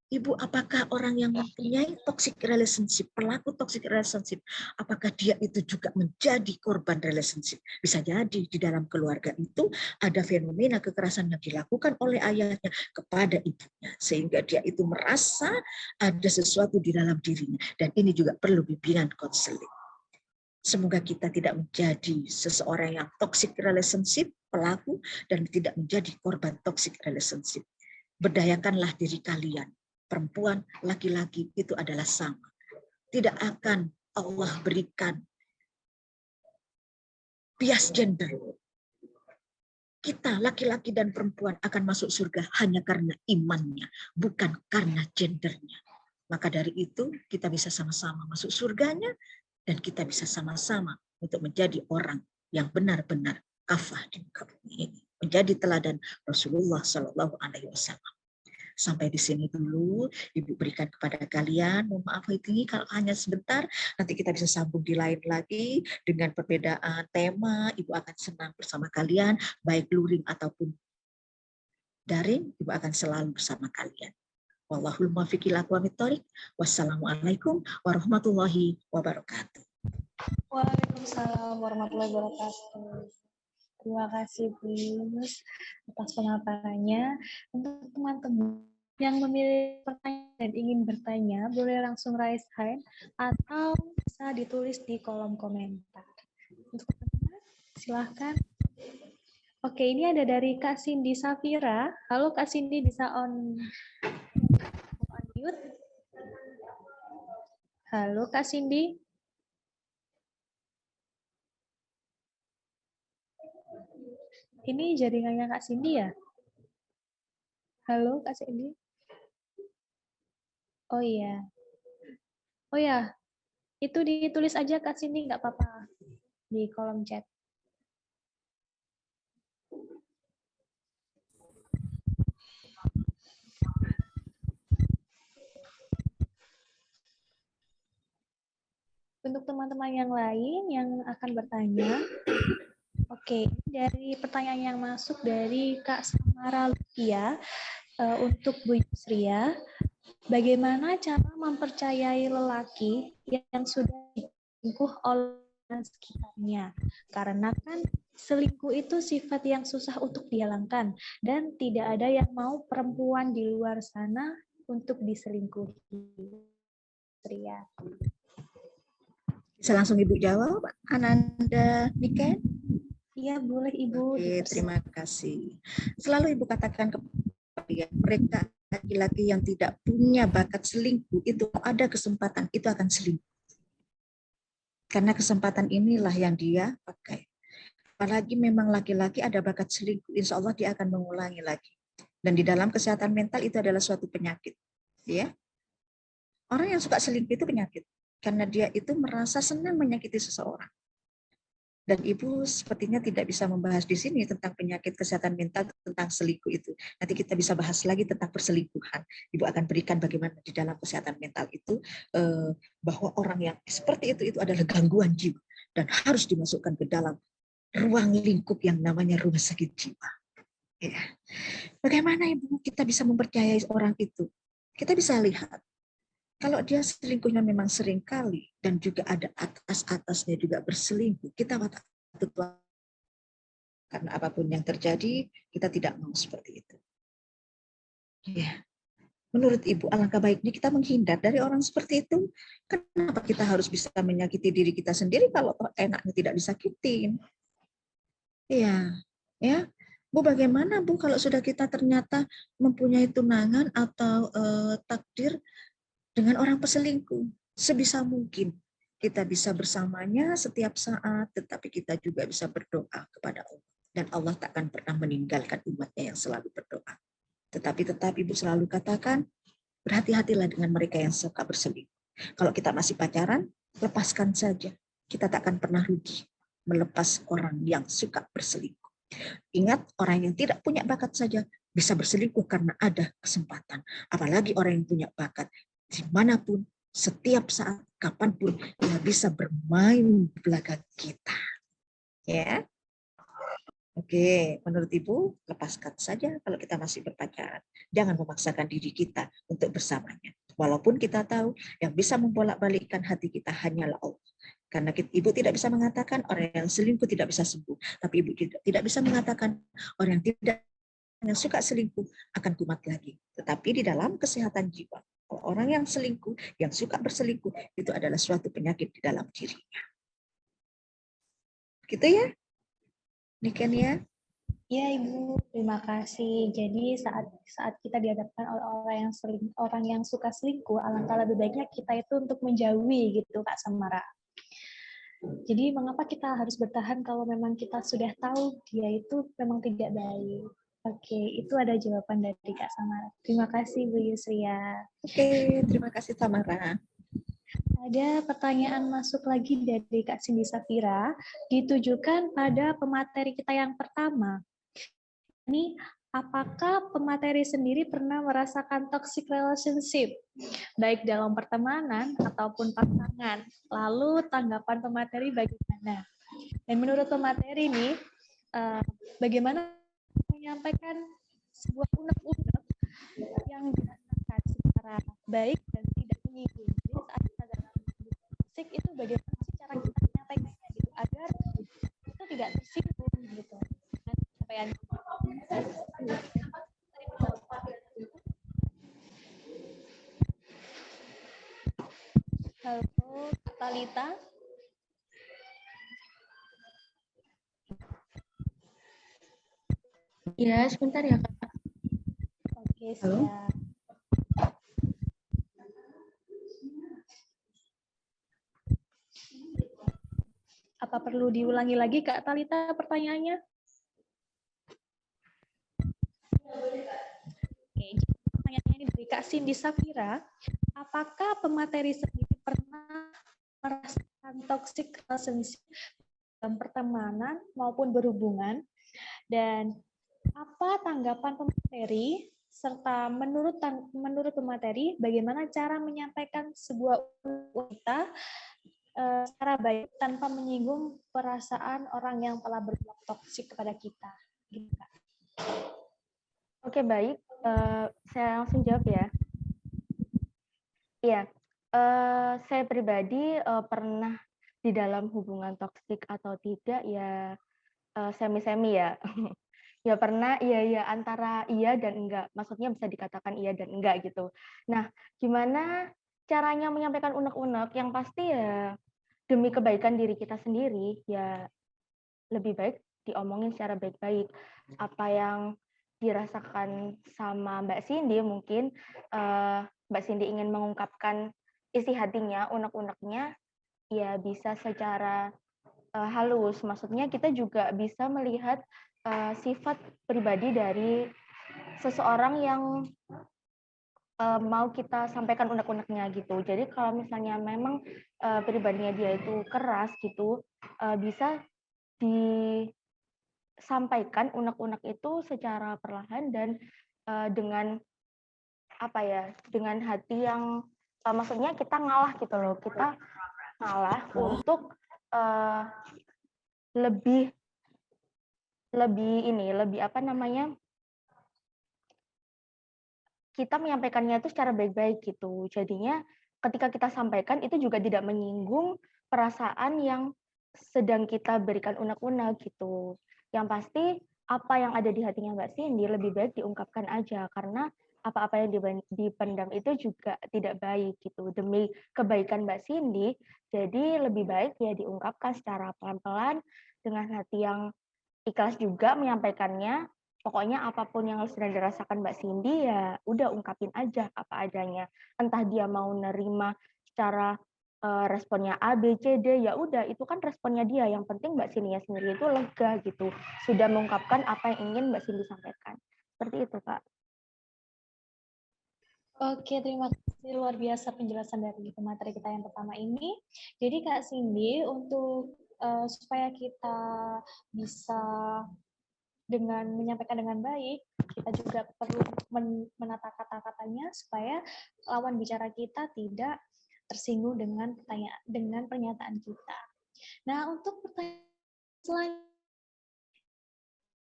Ibu, apakah orang yang mempunyai toxic relationship, pelaku toxic relationship, apakah dia itu juga menjadi korban relationship? Bisa jadi di dalam keluarga itu ada fenomena kekerasan yang dilakukan oleh ayahnya kepada ibunya, sehingga dia itu merasa ada sesuatu di dalam dirinya. Dan ini juga perlu bimbingan konseling. Semoga kita tidak menjadi seseorang yang toxic relationship, pelaku, dan tidak menjadi korban toxic relationship. Berdayakanlah diri kalian. Perempuan, laki-laki itu adalah sama. Tidak akan Allah berikan bias gender. Kita, laki-laki dan perempuan, akan masuk surga hanya karena imannya, bukan karena gendernya. Maka dari itu, kita bisa sama-sama masuk surganya, dan kita bisa sama-sama untuk menjadi orang yang benar-benar kafah di muka bumi ini. Menjadi teladan Rasulullah SAW. Sampai di sini dulu Ibu berikan kepada kalian. Mohon maaf ini kalau hanya sebentar, nanti kita bisa sambung di lain lagi dengan perbedaan tema. Ibu akan senang bersama kalian, baik luring ataupun daring, Ibu akan selalu bersama kalian. Wallahul muwaffiq ila aqwamit thoriq. Wassalamualaikum warahmatullahi wabarakatuh.
Waalaikumsalam warahmatullahi wabarakatuh. Terima kasih, Bu Yunus, atas pemaparannya. Untuk teman-teman yang memiliki pertanyaan dan ingin bertanya, boleh langsung raise hand atau bisa ditulis di kolom komentar. Untuk teman-teman, silahkan. Oke, ini ada dari Kak Cindy Safira. Halo Kak Cindy, bisa unmute? Halo Kak Cindy. Ini jaringannya Kak Cindy ya? Halo Kak Cindy? Oh iya. Oh ya, itu ditulis aja Kak Cindy, nggak apa-apa. Di kolom chat. Untuk teman-teman yang lain yang akan bertanya, oke, dari pertanyaan yang masuk dari Kak Samara Lucia untuk Bu Yusria, bagaimana cara mempercayai lelaki yang sudah diselingkuh oleh sekitarnya? Karena kan selingkuh itu sifat yang susah untuk dihilangkan dan tidak ada yang mau perempuan di luar sana untuk diselingkuhi. Yusria.
Bisa langsung Ibu jawab, Ananda Niken?
Iya, boleh Ibu.
Oke, terima kasih. Selalu Ibu katakan kepada sekalian, mereka laki-laki yang tidak punya bakat selingkuh itu ada kesempatan itu akan selingkuh. Karena kesempatan inilah yang dia pakai. Apalagi memang laki-laki ada bakat selingkuh, insya Allah dia akan mengulangi lagi. Dan di dalam kesehatan mental itu adalah suatu penyakit. Ya, orang yang suka selingkuh itu penyakit. Karena dia itu merasa senang menyakiti seseorang. Dan Ibu sepertinya tidak bisa membahas di sini tentang penyakit kesehatan mental, tentang selingkuh itu. Nanti kita bisa bahas lagi tentang perselingkuhan. Ibu akan berikan bagaimana di dalam kesehatan mental itu, bahwa orang yang seperti itu adalah gangguan jiwa dan harus dimasukkan ke dalam ruang lingkup yang namanya rumah sakit jiwa. Ya. Bagaimana Ibu kita bisa mempercayai orang itu? Kita bisa lihat. Kalau dia selingkuhnya memang sering kali dan juga ada atas-atasnya juga berselingkuh, kita patut, karena apapun yang terjadi, kita tidak mau seperti itu. Ya. Menurut Ibu, alangkah baiknya kita menghindar dari orang seperti itu. Kenapa kita harus bisa menyakiti diri kita sendiri kalau enaknya tidak disakitin? Iya, ya. Bu, bagaimana Bu kalau sudah kita ternyata mempunyai tunangan atau takdir dengan orang peselingkuh? Sebisa mungkin kita bisa bersamanya setiap saat, tetapi kita juga bisa berdoa kepada Allah. Dan Allah tak akan pernah meninggalkan umatnya yang selalu berdoa. Tetapi tetap Ibu selalu katakan, berhati-hatilah dengan mereka yang suka berselingkuh. Kalau kita masih pacaran, lepaskan saja. Kita tak akan pernah rugi melepas orang yang suka berselingkuh. Ingat, orang yang tidak punya bakat saja bisa berselingkuh karena ada kesempatan. Apalagi orang yang punya bakat, dimanapun, setiap saat, kapanpun, dia bisa bermain di belakang kita. Ya, oke, menurut Ibu, lepaskan saja kalau kita masih berpacaran. Jangan memaksakan diri kita untuk bersamanya. Walaupun kita tahu yang bisa membolak-balikkan hati kita hanyalah Allah. Karena Ibu tidak bisa mengatakan orang yang selingkuh tidak bisa sembuh. Tapi Ibu tidak bisa mengatakan orang yang suka selingkuh akan kumat lagi. Tetapi di dalam kesehatan jiwa, orang yang selingkuh, yang suka berselingkuh, itu adalah suatu penyakit di dalam dirinya. Gitu ya? Demikian ya.
Ya Ibu, terima kasih. Jadi saat kita dihadapkan oleh orang yang suka selingkuh, alangkah lebih baiknya kita itu untuk menjauhi gitu Kak Samara. Jadi mengapa kita harus bertahan kalau memang kita sudah tahu dia itu memang tidak baik. Oke, itu ada jawaban dari Kak Samara. Terima kasih Bu Yusria.
Oke, terima kasih Tamara.
Ada pertanyaan masuk lagi dari Kak Cindy Safira, ditujukan pada pemateri kita yang pertama. Ini, apakah pemateri sendiri pernah merasakan toxic relationship, baik dalam pertemanan ataupun pasangan? Lalu tanggapan pemateri bagaimana? Dan menurut pemateri ini, bagaimana menyampaikan sebuah unek-unek yang dirasakan secara baik dan tidak menyinggung. Jadi saat kita dalam musik itu bagaimana sih cara kita menyampaikannya gitu agar itu tidak tersinggung gitu. Penyampaian Halo, Kak Talita.
Ya, sebentar ya, Kak.
Oke, siap. Apa perlu diulangi lagi, Kak Talita, pertanyaannya? Oke, pertanyaannya ini dari Kak Cindy Safira. Apakah pemateri sendiri pernah merasakan toxic relationship dalam pertemanan maupun berhubungan? Dan apa tanggapan pemateri serta menurut pemateri bagaimana cara menyampaikan sebuah wanita secara baik tanpa menyinggung perasaan orang yang telah berbuat toksik kepada kita?
Oke, baik. Saya langsung jawab ya. Iya, saya pribadi pernah di dalam hubungan toksik atau tidak ya semi-semi ya. Ya pernah, iya antara iya dan enggak. Maksudnya bisa dikatakan iya dan enggak gitu. Nah, gimana caranya menyampaikan unek-unek? Yang pasti ya demi kebaikan diri kita sendiri ya lebih baik diomongin secara baik-baik. Apa yang dirasakan sama Mbak Cindy, mungkin Mbak Cindy ingin mengungkapkan isi hatinya, unek-uneknya, ya bisa secara halus. Maksudnya kita juga bisa melihat sifat pribadi dari seseorang yang mau kita sampaikan unek-uneknya gitu. Jadi kalau misalnya memang pribadinya dia itu keras gitu, bisa disampaikan unek-unek itu secara perlahan dan dengan apa ya, dengan hati yang maksudnya kita ngalah gitu loh, kita ngalah untuk lebih apa namanya, kita menyampaikannya itu secara baik-baik gitu. Jadinya ketika kita sampaikan itu juga tidak menyinggung perasaan yang sedang kita berikan unek-unek gitu. Yang pasti apa yang ada di hatinya Mbak Cindy lebih baik diungkapkan aja, karena apa-apa yang dipendam itu juga tidak baik gitu. Demi kebaikan Mbak Cindy, jadi lebih baik ya diungkapkan secara pelan-pelan dengan hati yang ikhlas juga menyampaikannya. Pokoknya apapun yang sedang dirasakan Mbak Cindy ya udah ungkapin aja apa adanya. Entah dia mau nerima secara responnya A, B, C, D, ya udah itu kan responnya dia. Yang penting Mbak Cindy sendiri itu lega gitu. Sudah mengungkapkan apa yang ingin Mbak Cindy sampaikan. Seperti itu, Kak.
Oke, terima kasih luar biasa penjelasan dari materi kita yang pertama ini. Jadi Kak Cindy, untuk supaya kita bisa dengan menyampaikan dengan baik, kita juga perlu menata kata-katanya supaya lawan bicara kita tidak tersinggung dengan pernyataan kita. Nah, untuk pertanyaan selanjutnya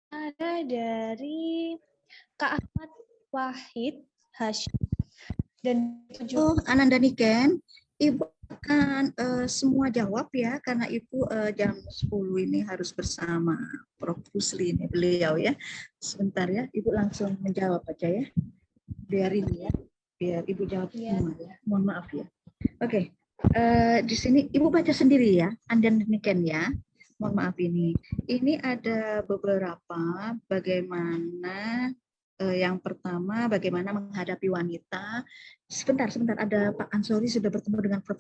ada dari Kak Ahmad Wahid Hashim dan
Ananda Niken, Ibu akan semua jawab ya, karena Ibu jam 10 ini harus bersama Prof. Rusli ini, beliau ya. Sebentar ya, Ibu langsung menjawab aja ya. Biar ini ya, biar Ibu jawab semua ya. Mohon maaf ya. Oke, di sini Ibu baca sendiri ya, Ananda Niken ya. Mohon maaf ini. Ini ada beberapa bagaimana yang pertama, bagaimana menghadapi wanita. Sebentar, ada Pak Ansori sudah bertemu dengan Prof.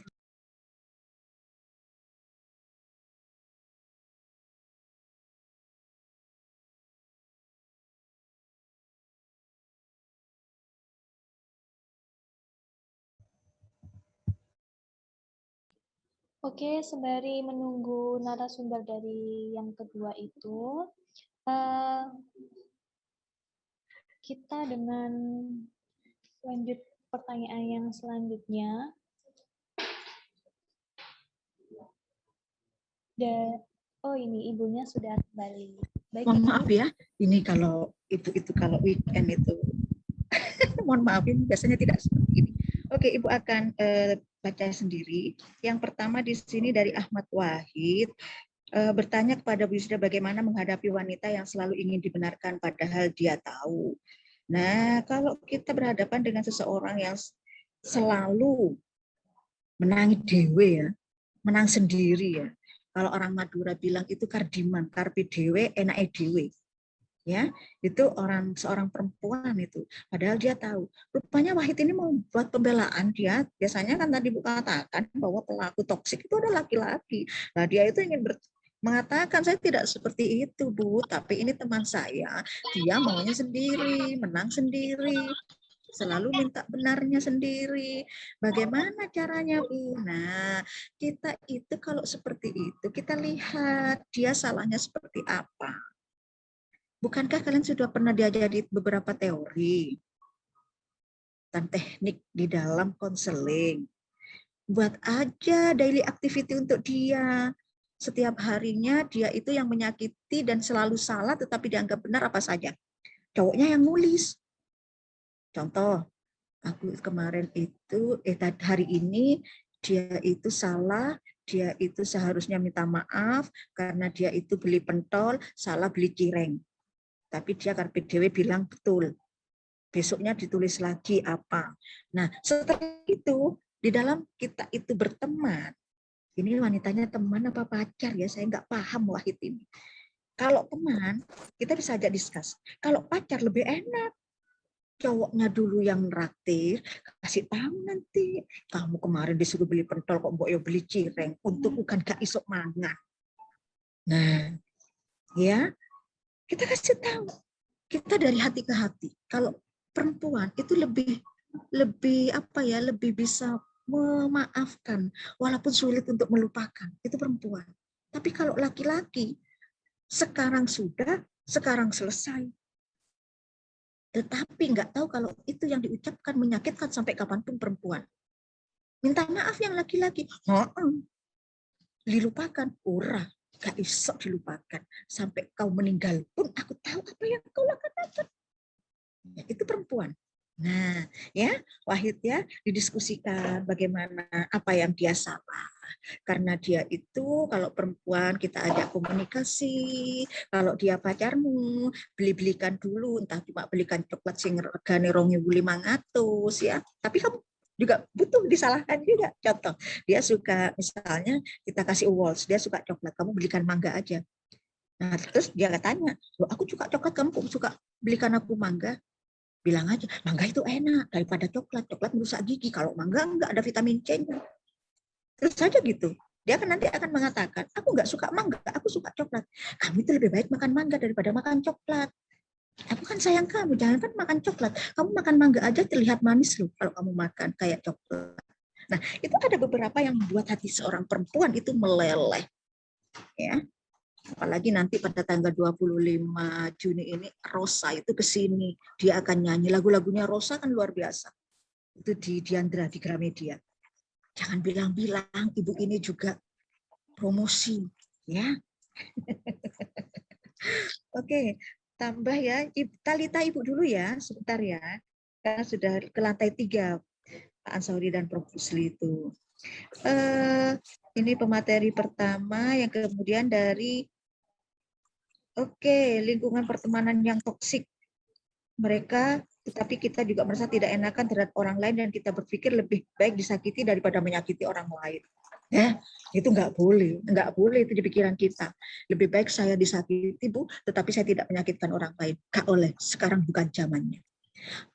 Oke, sembari menunggu narasumber dari yang kedua itu, kita dengan lanjut pertanyaan yang selanjutnya. Oh ini ibunya sudah kembali. Baik,
Mohon maaf ya, ini kalau kalau weekend itu, mohon maaf ini biasanya tidak seperti ini. Oke, Ibu akan baca sendiri. Yang pertama di sini dari Ahmad Wahid, bertanya kepada Bu Yusda bagaimana menghadapi wanita yang selalu ingin dibenarkan padahal dia tahu. Nah, kalau kita berhadapan dengan seseorang yang selalu menangi dewe ya, menang sendiri ya. Kalau orang Madura bilang itu kardiman, karpi dewe, enake dewe. Ya, itu seorang perempuan itu. Padahal dia tahu. Rupanya Wahid ini mau buat pembelaan dia. Biasanya kan tadi Bu katakan bahwa pelaku toksik itu adalah laki-laki. Nah, dia itu ingin mengatakan saya tidak seperti itu, Bu, tapi ini teman saya, dia maunya sendiri, menang sendiri, selalu minta benarnya sendiri. Bagaimana caranya, Bu? Nah, kita itu kalau seperti itu, kita lihat dia salahnya seperti apa. Bukankah kalian sudah pernah diajari beberapa teori dan teknik di dalam konseling? Buat aja daily activity untuk dia. Setiap harinya dia itu yang menyakiti dan selalu salah tetapi dianggap benar apa saja. Cowoknya yang nulis. Contoh, aku kemarin itu, hari ini dia itu salah, dia itu seharusnya minta maaf karena dia itu beli pentol, salah beli cireng. Tapi dia karpe dewe bilang betul. Besoknya ditulis lagi apa. Nah, setelah itu, di dalam kita itu berteman, ini wanitanya teman apa pacar ya, saya nggak paham Wahid ini. Kalau teman, kita bisa ajak diskus. Kalau pacar lebih enak. Cowoknya dulu yang neraktir, kasih tahu nanti. Kamu kemarin disuruh beli pentol, kok mbok yo beli cireng. Untuk bukan gak isok mangan. Nah, ya, kita kasih tahu. Kita dari hati ke hati. Kalau perempuan itu lebih apa ya, lebih bisa memaafkan walaupun sulit untuk melupakan. Itu perempuan. Tapi kalau laki-laki, sekarang sudah, sekarang selesai. Tetapi nggak tahu kalau itu yang diucapkan menyakitkan sampai kapanpun perempuan. Minta maaf yang laki-laki, dilupakan, ora, gak iso dilupakan. Sampai kau meninggal pun aku tahu apa yang kau lakukan. Ya, itu perempuan. Nah, ya, Wahid ya, didiskusikan bagaimana apa yang dia salah. Karena dia itu kalau perempuan kita ajak komunikasi, kalau dia pacarmu beli-belikan dulu, entah cuma belikan coklat sing regane 2.500 ya. Tapi kamu juga butuh disalahkan juga. Contoh, dia suka misalnya kita kasih awards, dia suka coklat, kamu belikan mangga aja. Nah, terus dia tanya, aku suka coklat, kamu kok suka belikan aku mangga? Bilang aja, mangga itu enak daripada coklat. Coklat merusak gigi. Kalau mangga enggak ada vitamin C-nya. Terus saja gitu. Dia kan nanti akan mengatakan, aku enggak suka mangga, aku suka coklat. Kamu itu lebih baik makan mangga daripada makan coklat. Aku kan sayang kamu, jangan kan makan coklat. Kamu makan mangga aja terlihat manis loh kalau kamu makan kayak coklat. Nah, itu ada beberapa yang membuat hati seorang perempuan itu meleleh. Ya. Apalagi nanti pada tanggal 25 Juni ini Rosa itu ke sini. Dia akan nyanyi lagu-lagunya Rosa kan luar biasa. Itu di Diandra di Gramedia. Jangan bilang-bilang ibu ini juga promosi ya. Oke, tambah ya. Talita ibu dulu ya, sebentar ya. Karena sudah ke lantai 3 Pak Ansauri dan Prof. Fusli itu. Ini pemateri pertama yang kemudian dari lingkungan pertemanan yang toksik. Mereka, tetapi kita juga merasa tidak enakan terhadap orang lain dan kita berpikir lebih baik disakiti daripada menyakiti orang lain. Ya, itu nggak boleh itu di pikiran kita. Lebih baik saya disakiti Bu, tetapi saya tidak menyakitkan orang lain. Nggak oleh, sekarang bukan zamannya.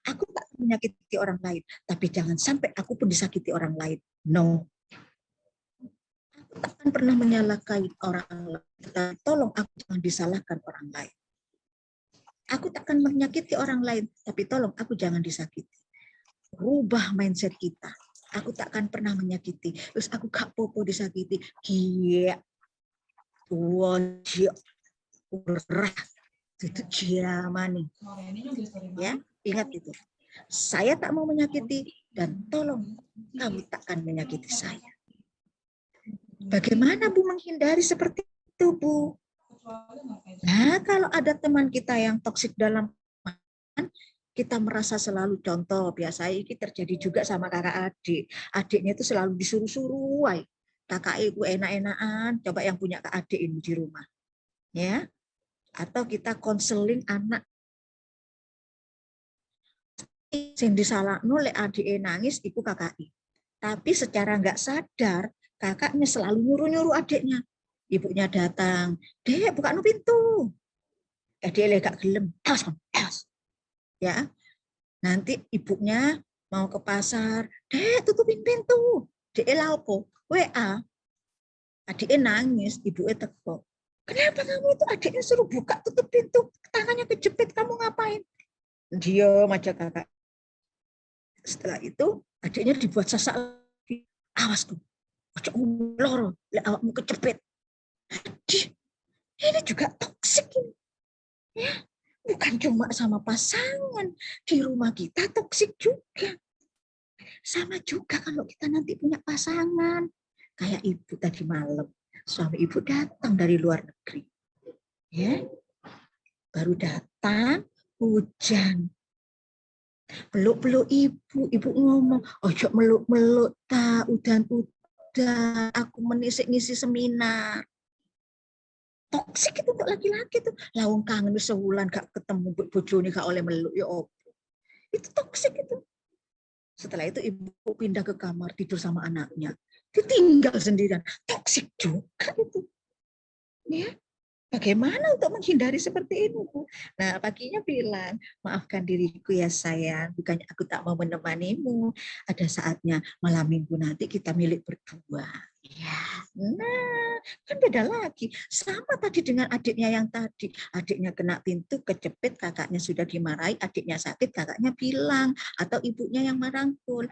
Aku tak menyakiti orang lain, tapi jangan sampai aku pun disakiti orang lain. No. Aku tak akan pernah menyalahkan orang lain, tetapi tolong aku jangan disalahkan orang lain. Aku tak akan menyakiti orang lain, tapi tolong aku jangan disakiti. Rubah mindset kita. Aku tak akan pernah menyakiti. Terus aku gak popo disakiti. Iya. Wajib. Urah. Itu jaman nih. Ya, ingat itu. Saya tak mau menyakiti dan tolong kamu takkan menyakiti saya. Bagaimana Bu menghindari seperti itu Bu? Nah, kalau ada teman kita yang toksik dalam kita merasa selalu contoh, biasanya ini terjadi juga sama kakak adik. Adiknya itu selalu disuruh-suruh. Kakak ibu enak-enakan, coba yang punya kak adik ini di rumah. Ya. Atau kita konseling anak. Sing disalahno lek adik nangis iku kakak. Tapi secara nggak sadar, kakaknya selalu nyuruh-nyuruh adiknya. Ibunya datang, "Dek, buka pintu." Dia gak gelem, ya. Nanti ibunya mau ke pasar, "Dek, tutupin pintu." Dek lapo, WA. Adiknya nangis, ibunya teko. "Kenapa kamu itu adiknya suruh buka tutup pintu, tangannya kejepit, kamu ngapain?" Diam aja kakak. Setelah itu adiknya dibuat sasak lagi. "Awas tuh, ojo loro, lek awakmu kejepit." Ini juga toksik ini. Ya, bukan cuma sama pasangan, di rumah kita toksik juga. Sama juga kalau kita nanti punya pasangan. Kayak ibu tadi malam, suami ibu datang dari luar negeri. Ya, baru datang, hujan. Peluk-peluk ibu ngomong, "Ojo meluk-meluk ta, udan-udan, aku menisik-nisik seminar." Toksik itu untuk laki-laki tuh. Lawang kangen sebulan gak ketemu bojone gak oleh meluk ya opo. Itu toksik itu. Setelah itu ibu pindah ke kamar tidur sama anaknya. Ditinggal sendirian. Toksik juga itu. Ya. Bagaimana untuk menghindari seperti ini, Bu? Nah, paginya bilang, maafkan diriku ya sayang, bukannya aku tak mau menemanimu. Ada saatnya malam minggu nanti kita milik berdua. Ya, nah, kan beda lagi. Sama tadi dengan adiknya yang tadi. Adiknya kena pintu, kejepit, kakaknya sudah dimarahi, adiknya sakit, kakaknya bilang, atau ibunya yang merangkul.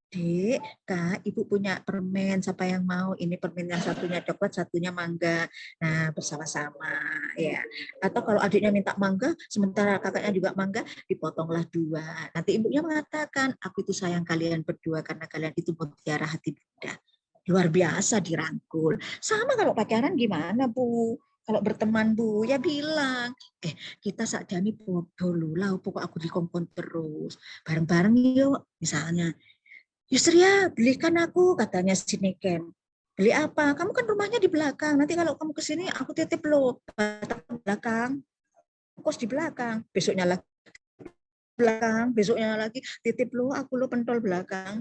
Dek, Kak, Ibu punya permen, siapa yang mau? Ini permen yang satunya coklat, satunya mangga. Nah, bersama-sama ya. Atau kalau adiknya minta mangga, sementara kakaknya juga mangga, dipotonglah dua. Nanti ibunya mengatakan, aku itu sayang kalian berdua karena kalian itu mutiara hati Bunda. Luar biasa dirangkul. Sama kalau pacaran gimana, Bu? Kalau berteman, Bu, ya bilang, kita sakjane bodo lho lah, pokok aku dikongkon terus. Bareng-bareng yuk, misalnya. Yusria, belikan aku, katanya si Niken. Beli apa? Kamu kan rumahnya di belakang. Nanti kalau kamu ke sini, aku titip lo. Batak belakang, kos di belakang. Besoknya lagi belakang, besoknya lagi titip lo, aku lo pentol belakang.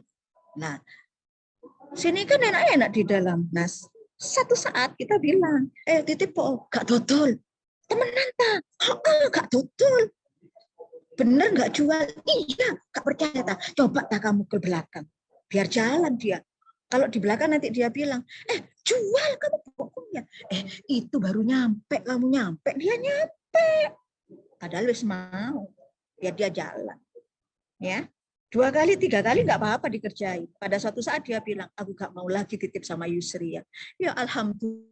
Nah, sini kan enak-enak di dalam. Nah, satu saat kita bilang, titip po, gak dodol. Temenan tak? Gak dodol. Bener nggak jual? Iya, gak percaya tak? Coba tak kamu ke belakang. Biar jalan dia. Kalau di belakang nanti dia bilang, jual kamu pokoknya. Itu baru nyampe, kamu nyampe. Dia nyampe. Padahal wis mau. Biar dia jalan. Ya. 2 kali, 3 kali nggak apa-apa dikerjain. Pada suatu saat dia bilang, aku gak mau lagi titip sama Yusri. Ya alhamdulillah.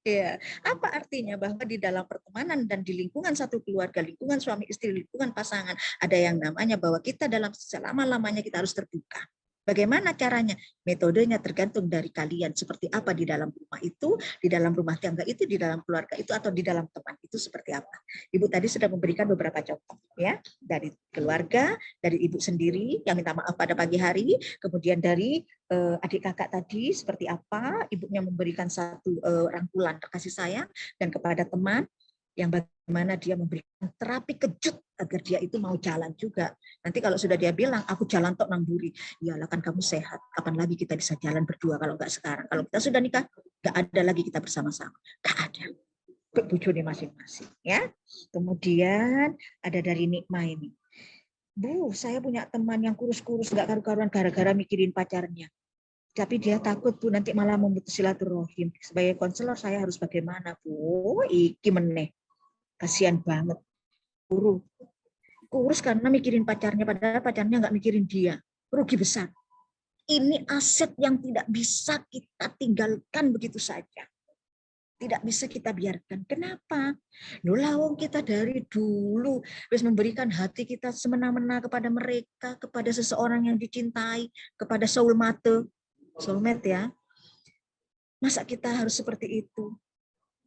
Ya, apa artinya bahwa di dalam pertemanan dan di lingkungan satu keluarga, lingkungan suami istri, lingkungan pasangan, ada yang namanya bahwa kita dalam selama-lamanya kita harus terbuka. Bagaimana caranya? Metodenya tergantung dari kalian. Seperti apa di dalam rumah itu, di dalam rumah tangga itu, di dalam keluarga itu, atau di dalam teman itu seperti apa. Ibu tadi sudah memberikan beberapa contoh, ya, dari keluarga, dari ibu sendiri yang minta maaf pada pagi hari, kemudian dari adik kakak tadi seperti apa, ibunya memberikan satu rangkulan kasih sayang, dan kepada teman yang bagaimana dia memberikan terapi kejut agar dia itu mau jalan juga. Nanti kalau sudah dia bilang, aku jalan tok nang buri, iyalah kan kamu sehat, kapan lagi kita bisa jalan berdua kalau nggak sekarang. Kalau kita sudah nikah, nggak ada lagi kita bersama-sama, nggak ada. Bujuni masing-masing, ya. Kemudian ada dari Nikma ini. Bu, saya punya teman yang kurus-kurus nggak karu-karuan gara-gara mikirin pacarnya. Tapi dia takut, Bu, nanti malah memutus silaturahim. Sebagai konselor saya harus bagaimana, Bu? Iki meneh. Kasihan banget. Kurus karena mikirin pacarnya, padahal pacarnya nggak mikirin dia. Rugi besar. Ini aset yang tidak bisa kita tinggalkan begitu saja. Tidak bisa kita biarkan. Kenapa? Lawang kita dari dulu harus memberikan hati kita semena-mena kepada mereka, kepada seseorang yang dicintai, kepada soulmate ya. Masa kita harus seperti itu?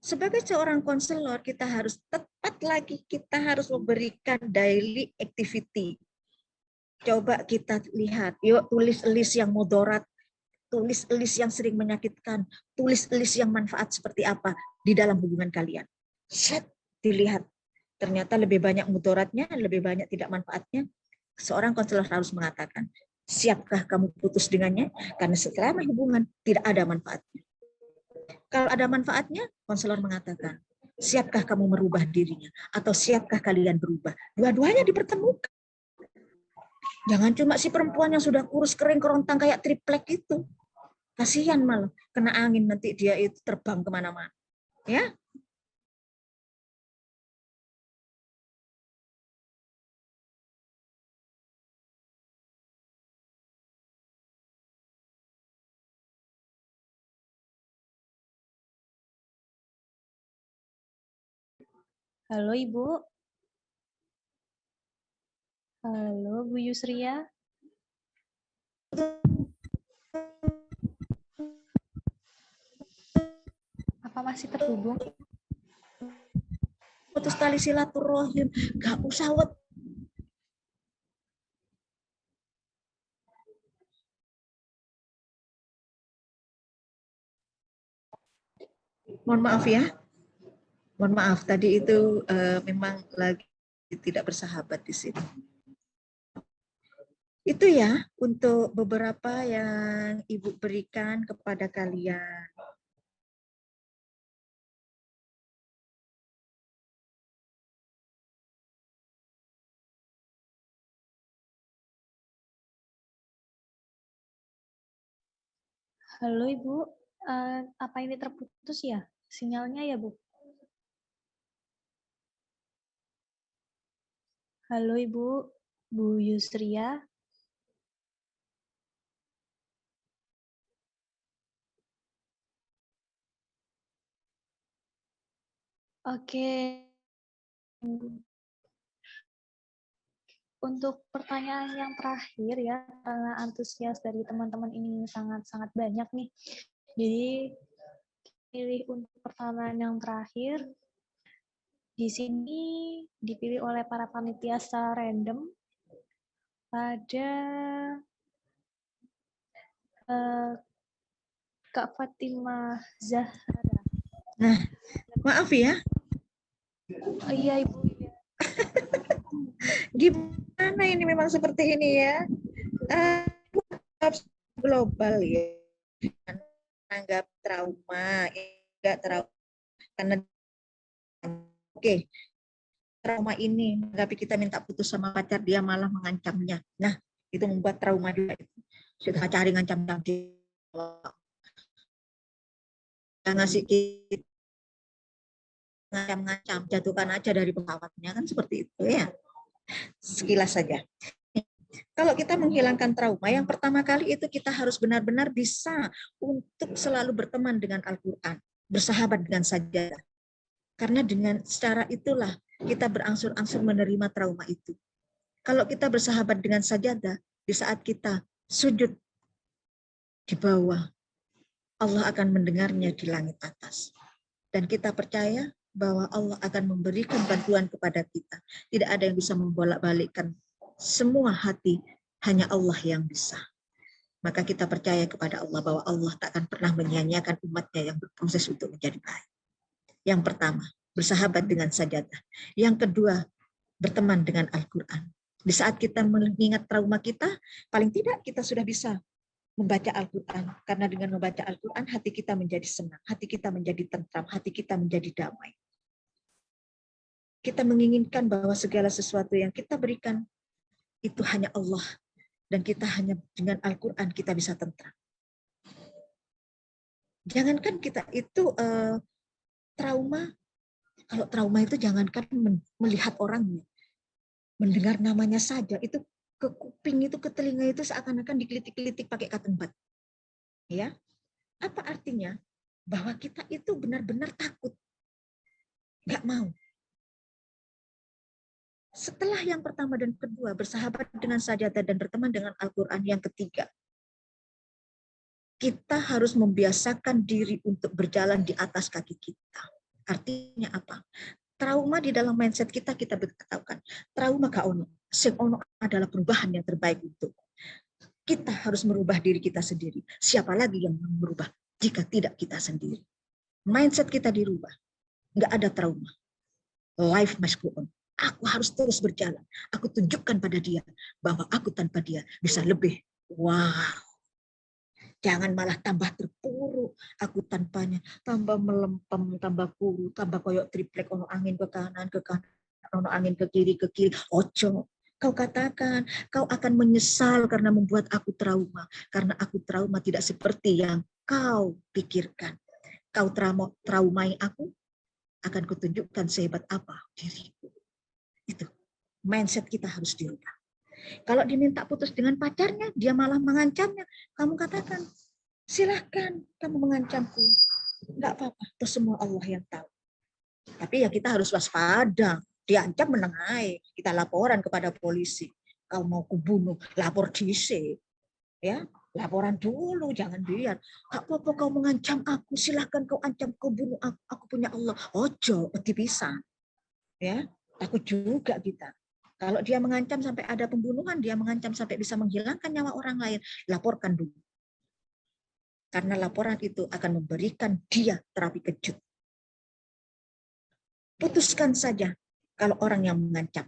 Sebagai seorang konselor, kita harus tepat lagi, kita harus memberikan daily activity. Coba kita lihat, yuk tulis list yang mudarat, tulis list yang sering menyakitkan, tulis list yang manfaat seperti apa di dalam hubungan kalian. Set, dilihat. Ternyata lebih banyak mudaratnya, lebih banyak tidak manfaatnya. Seorang konselor harus mengatakan, siapkah kamu putus dengannya? Karena setelah hubungan tidak ada manfaatnya. Kalau ada manfaatnya, konselor mengatakan, siapkah kamu merubah dirinya? Atau siapkah kalian berubah? Dua-duanya dipertemukan. Jangan cuma si perempuan yang sudah kurus, kering, kerontang kayak triplek itu. Kasihan malah, kena angin nanti dia itu terbang kemana-mana. Ya.
Halo Ibu. Halo Bu Yusria. Apa masih terhubung?
Putus tali silaturahim, gak usah mohon maaf ya. Mohon maaf, tadi itu memang lagi tidak bersahabat di sini. Itu ya, untuk beberapa yang Ibu berikan kepada kalian.
Halo Ibu, apa ini terputus ya sinyalnya ya Bu? Halo Ibu, Bu Yusria. Oke, untuk pertanyaan yang terakhir ya, karena antusias dari teman-teman ini sangat-sangat banyak nih. Jadi pilih untuk pertanyaan yang terakhir. Di sini dipilih oleh para panitia secara random pada Kak Fatimah Zahra.
Nah, maaf ya,
Oh, iya Ibu.
gimana ini memang seperti ini ya. Global ya, anggap trauma, enggak trauma karena oke, trauma ini tapi kita minta putus sama pacar, dia malah mengancamnya. Nah, itu membuat trauma dia. Sudah cari ngancam dia, ngasih kita ngancam, jatuhkan aja dari pesawatnya, kan seperti itu ya. Sekilas saja. Kalau kita menghilangkan trauma, yang pertama kali itu kita harus benar-benar bisa untuk selalu berteman dengan Al-Quran, bersahabat dengan sajadah. Karena dengan secara itulah kita berangsur-angsur menerima trauma itu. Kalau kita bersahabat dengan sajadah, di saat kita sujud di bawah, Allah akan mendengarnya di langit atas. Dan kita percaya bahwa Allah akan memberikan bantuan kepada kita. Tidak ada yang bisa membolak-balikkan semua hati, hanya Allah yang bisa. Maka kita percaya kepada Allah bahwa Allah tak akan pernah menyia-nyiakan umatnya yang berproses untuk menjadi baik. Yang pertama, bersahabat dengan sajadah. Yang kedua, berteman dengan Al-Quran. Di saat kita mengingat trauma kita, paling tidak kita sudah bisa membaca Al-Quran. Karena dengan membaca Al-Quran, hati kita menjadi senang, hati kita menjadi tentram, hati kita menjadi damai. Kita menginginkan bahwa segala sesuatu yang kita berikan, itu hanya Allah. Dan kita hanya dengan Al-Quran kita bisa tentram. Jangankan kita itu trauma, kalau trauma itu jangankan melihat orangnya, mendengar namanya saja, itu ke kuping itu, ke telinga itu seakan-akan dikelitik-kelitik pakai cotton bud. Ya, apa artinya? Bahwa kita itu benar-benar takut, nggak mau. Setelah yang pertama dan kedua, bersahabat dengan sajadah dan berteman dengan Al-Quran, yang ketiga, kita harus membiasakan diri untuk berjalan di atas kaki kita. Artinya apa? Trauma di dalam mindset kita beritahukan. Trauma gak ono. Sing ono adalah perubahan yang terbaik untuk kita harus merubah diri kita sendiri. Siapa lagi yang merubah jika tidak kita sendiri? Mindset kita dirubah. Nggak ada trauma. Life must go on. Aku harus terus berjalan. Aku tunjukkan pada dia bahwa aku tanpa dia bisa lebih. Wow. Jangan malah tambah terpuruk. Aku tanpanya tambah melempem, tambah puru, tambah koyok triplek, ono angin ke kanan, ono angin ke kiri. Ojo. Kau katakan, kau akan menyesal karena membuat aku trauma. Karena aku trauma tidak seperti yang kau pikirkan. Kau traumai aku, akan kutunjukkan sehebat apa diriku. Itu mindset kita harus dirubah. Kalau diminta putus dengan pacarnya, dia malah mengancamnya. Kamu katakan, silahkan kamu mengancamku. Enggak apa-apa, itu semua Allah yang tahu. Tapi ya kita harus waspada. Diancam menengai, kita laporan kepada polisi. Kau mau kubunuh, lapor DC. Ya, laporan dulu, jangan biar. Enggak apa-apa kau mengancam aku, silahkan kau ancam, kau bunuh aku punya Allah. Ojo, bisa. Ya, takut juga kita. Kalau dia mengancam sampai ada pembunuhan, dia mengancam sampai bisa menghilangkan nyawa orang lain, laporkan dulu. Karena laporan itu akan memberikan dia terapi kejut. Putuskan saja kalau orang yang mengancam.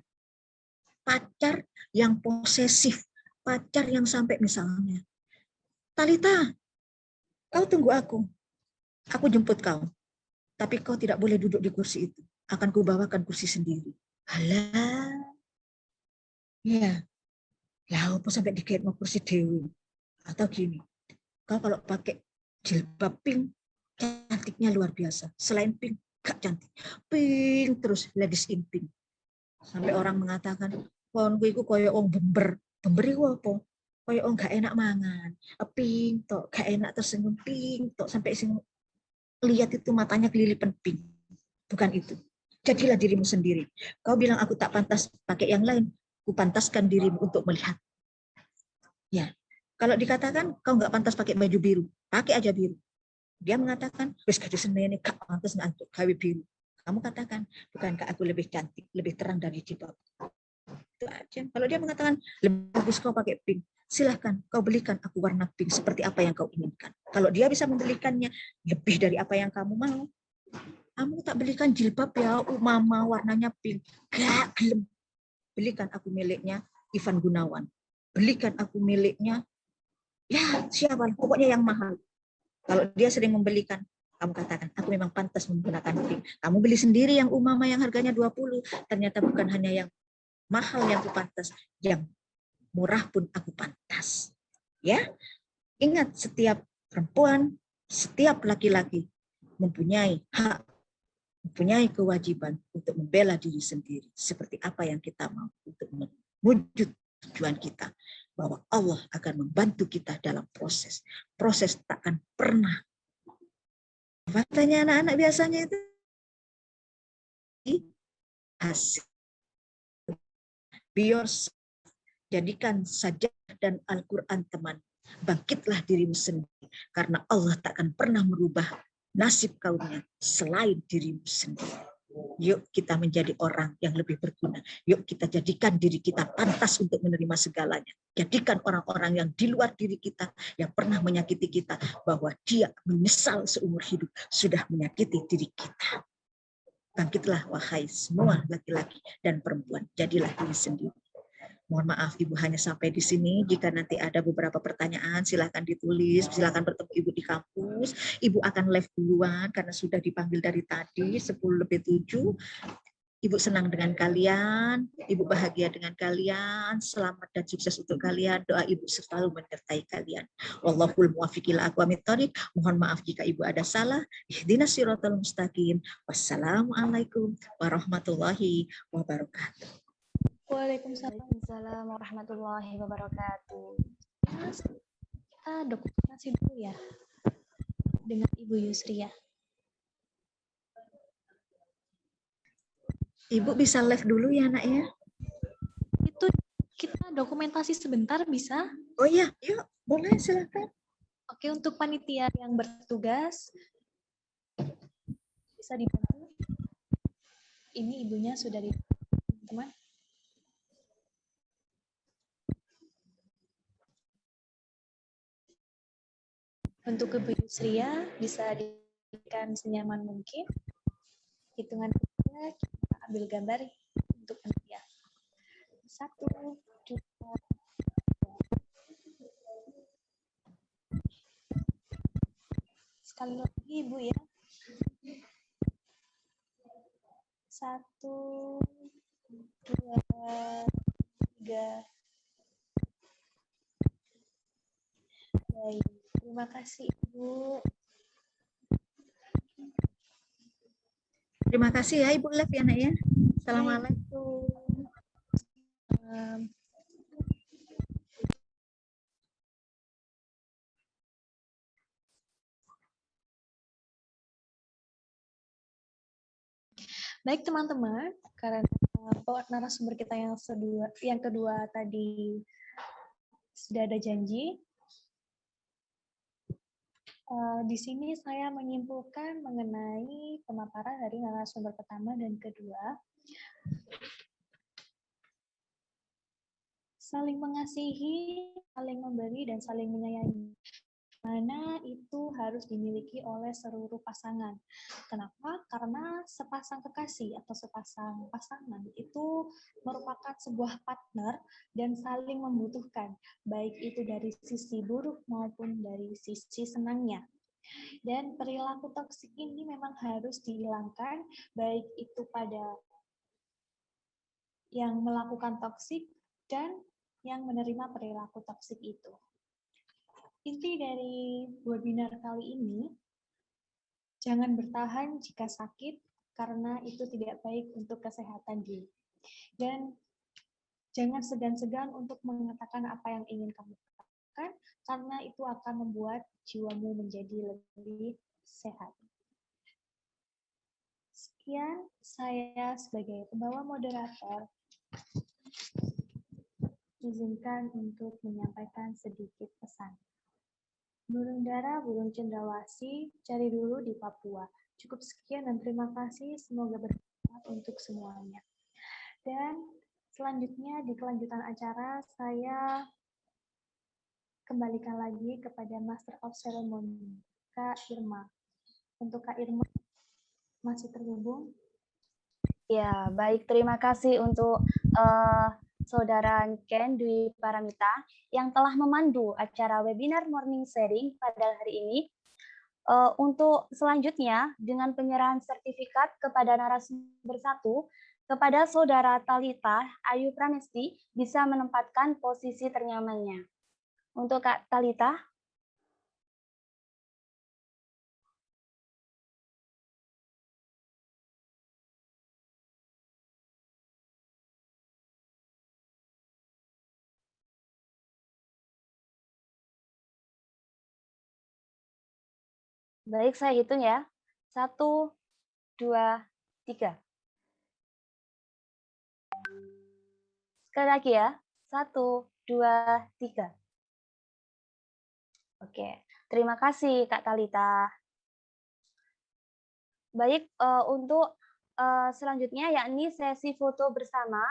Pacar yang posesif, pacar yang sampai misalnya, Talita, kau tunggu aku jemput kau. Tapi kau tidak boleh duduk di kursi itu. Akan kubawakan kursi sendiri. Alah. Ya, lah apa sampai dikait mau kursi dewi. Atau gini, kau kalau pakai jilbab pink, cantiknya luar biasa. Selain pink, gak cantik. Pink terus, ladies in pink. Sampai orang mengatakan, kon kuwi iku koyo wong bember. Bember iku apa? Koyo wong gak enak mangan. Pink tok, gak enak tersenyum pink tok sampai sing lihat itu matanya kelilipan pink. Bukan itu. Jadilah dirimu sendiri. Kau bilang aku tak pantas pakai yang lain, ku pantaskan dirimu untuk melihat. Ya. Kalau dikatakan kau nggak pantas pakai baju biru, pakai aja biru. Dia mengatakan, wis gadis senene gak pantas untuk gawe biru. Kamu katakan, bukankah aku lebih cantik, lebih terang dari jilbab? Itu aja. Kalau dia mengatakan, lebih bagus kau pakai pink, silahkan kau belikan aku warna pink seperti apa yang kau inginkan. Kalau dia bisa membelikannya lebih dari apa yang kamu mau, kamu tak belikan jilbab ya, mama warnanya pink. Gak gelem. Belikan aku miliknya Ivan Gunawan. Belikan aku miliknya, ya siapa, pokoknya yang mahal. Kalau dia sering membelikan, kamu katakan, aku memang pantas menggunakan pink. Kamu beli sendiri yang umama yang harganya 20, ternyata bukan hanya yang mahal yang aku pantas, yang murah pun aku pantas. Ya, ingat setiap perempuan, setiap laki-laki mempunyai hak, mempunyai kewajiban untuk membela diri sendiri. Seperti apa yang kita mau untuk mewujud tujuan kita. Bahwa Allah akan membantu kita dalam proses. Proses tak akan pernah. Faktanya anak-anak biasanya itu hasil. Bios, jadikan sajadah dan Al-Quran teman. Bangkitlah dirimu sendiri. Karena Allah tak akan pernah merubah nasib kaumnya selain dirimu sendiri. Yuk kita menjadi orang yang lebih berguna. Yuk kita jadikan diri kita pantas untuk menerima segalanya. Jadikan orang-orang yang di luar diri kita, yang pernah menyakiti kita, bahwa dia menyesal seumur hidup sudah menyakiti diri kita. Bangkitlah wahai semua laki-laki dan perempuan. Jadilah diri sendiri. Mohon maaf Ibu hanya sampai di sini. Jika nanti ada beberapa pertanyaan silakan ditulis, silakan bertemu Ibu di kampus. Ibu akan live duluan karena sudah dipanggil dari tadi 10:07. Ibu senang dengan kalian, Ibu bahagia dengan kalian, selamat dan sukses untuk kalian. Doa Ibu selalu menyertai kalian. Wallahul muwaffiq ila aqwamit thoriq. Mohon maaf jika Ibu ada salah. Ihdinas siratal mustaqim. Wassalamualaikum warahmatullahi wabarakatuh.
Waalaikumsalam.
Waalaikumsalam warahmatullahi wabarakatuh.
Kita dokumentasi dulu ya dengan Ibu Yusria.
Ibu bisa live dulu ya nak ya.
Itu kita dokumentasi sebentar bisa?
Oh iya, yuk boleh silakan.
Oke, untuk panitia yang bertugas bisa dibantu. Ini ibunya sudah di teman. Untuk Ibu Yusria bisa diberikan senyaman mungkin. Hitungan 3 kita ambil gambar untuk panitia. 1, 2, 3. Sekali lagi Ibu ya. 1, 2, 3. Baik, terima kasih Ibu.
Terima kasih ya Ibu live ya nak ya. Assalamualaikum.
Baik teman-teman, karena narasumber kita yang kedua tadi sudah ada janji. Di sini saya menyimpulkan mengenai pemaparan dari narasumber pertama dan kedua. Saling mengasihi, saling memberi, dan saling menyayangi. Mana itu harus dimiliki oleh seluruh pasangan. Kenapa? Karena sepasang kekasih atau sepasang pasangan itu merupakan sebuah partner dan saling membutuhkan, baik itu dari sisi buruk maupun dari sisi senangnya. Dan perilaku toksik ini memang harus dihilangkan, baik itu pada yang melakukan toksik dan yang menerima perilaku toksik itu. Inti dari webinar kali ini, jangan bertahan jika sakit karena itu tidak baik untuk kesehatan diri. Dan jangan segan-segan untuk mengatakan apa yang ingin kamu katakan karena itu akan membuat jiwamu menjadi lebih sehat. Sekian saya sebagai pembawa moderator izinkan untuk menyampaikan sedikit pesan. Burung dara, burung cendrawasih, cari dulu di Papua. Cukup sekian dan terima kasih. Semoga bermanfaat untuk semuanya. Dan selanjutnya di kelanjutan acara saya kembalikan lagi kepada Master of Ceremony, Kak Irma. Untuk Kak Irma masih terhubung?
Ya, baik. Terima kasih untuk Saudara Ken Dwi Paramita yang telah memandu acara webinar morning sharing pada hari ini. Untuk selanjutnya, dengan penyerahan sertifikat kepada narasumber 1, kepada Saudara Talita Ayu Pranesti bisa menempatkan posisi ternyamannya. Untuk Kak Talita. Baik, saya hitung ya. 1, 2, 3. Sekali lagi ya. 1, 2, 3. Oke, terima kasih Kak Talita. Baik, untuk selanjutnya yakni sesi foto bersama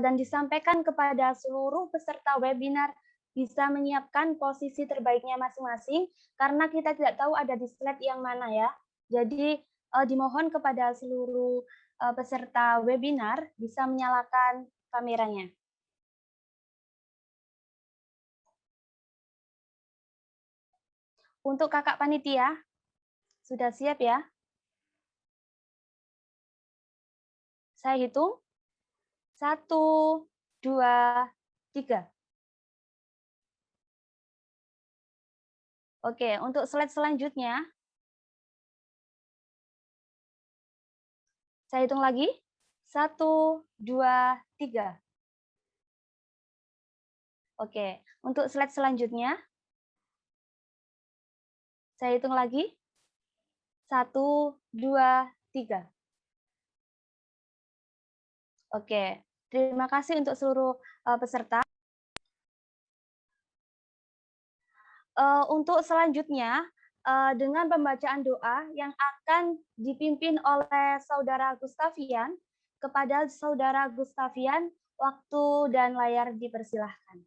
dan disampaikan kepada seluruh peserta webinar bisa menyiapkan posisi terbaiknya masing-masing karena kita tidak tahu ada di slide yang mana ya. Jadi dimohon kepada seluruh peserta webinar bisa menyalakan kameranya. Untuk kakak panitia, sudah siap ya? Saya hitung. 1, 2, 3. Oke, untuk slide selanjutnya, saya hitung lagi. 1, 2, 3. Oke, untuk slide selanjutnya, saya hitung lagi. 1, 2, 3. Oke, terima kasih untuk seluruh peserta. Untuk selanjutnya, dengan pembacaan doa yang akan dipimpin oleh Saudara Gustavian, kepada Saudara Gustavian, waktu dan layar dipersilahkan.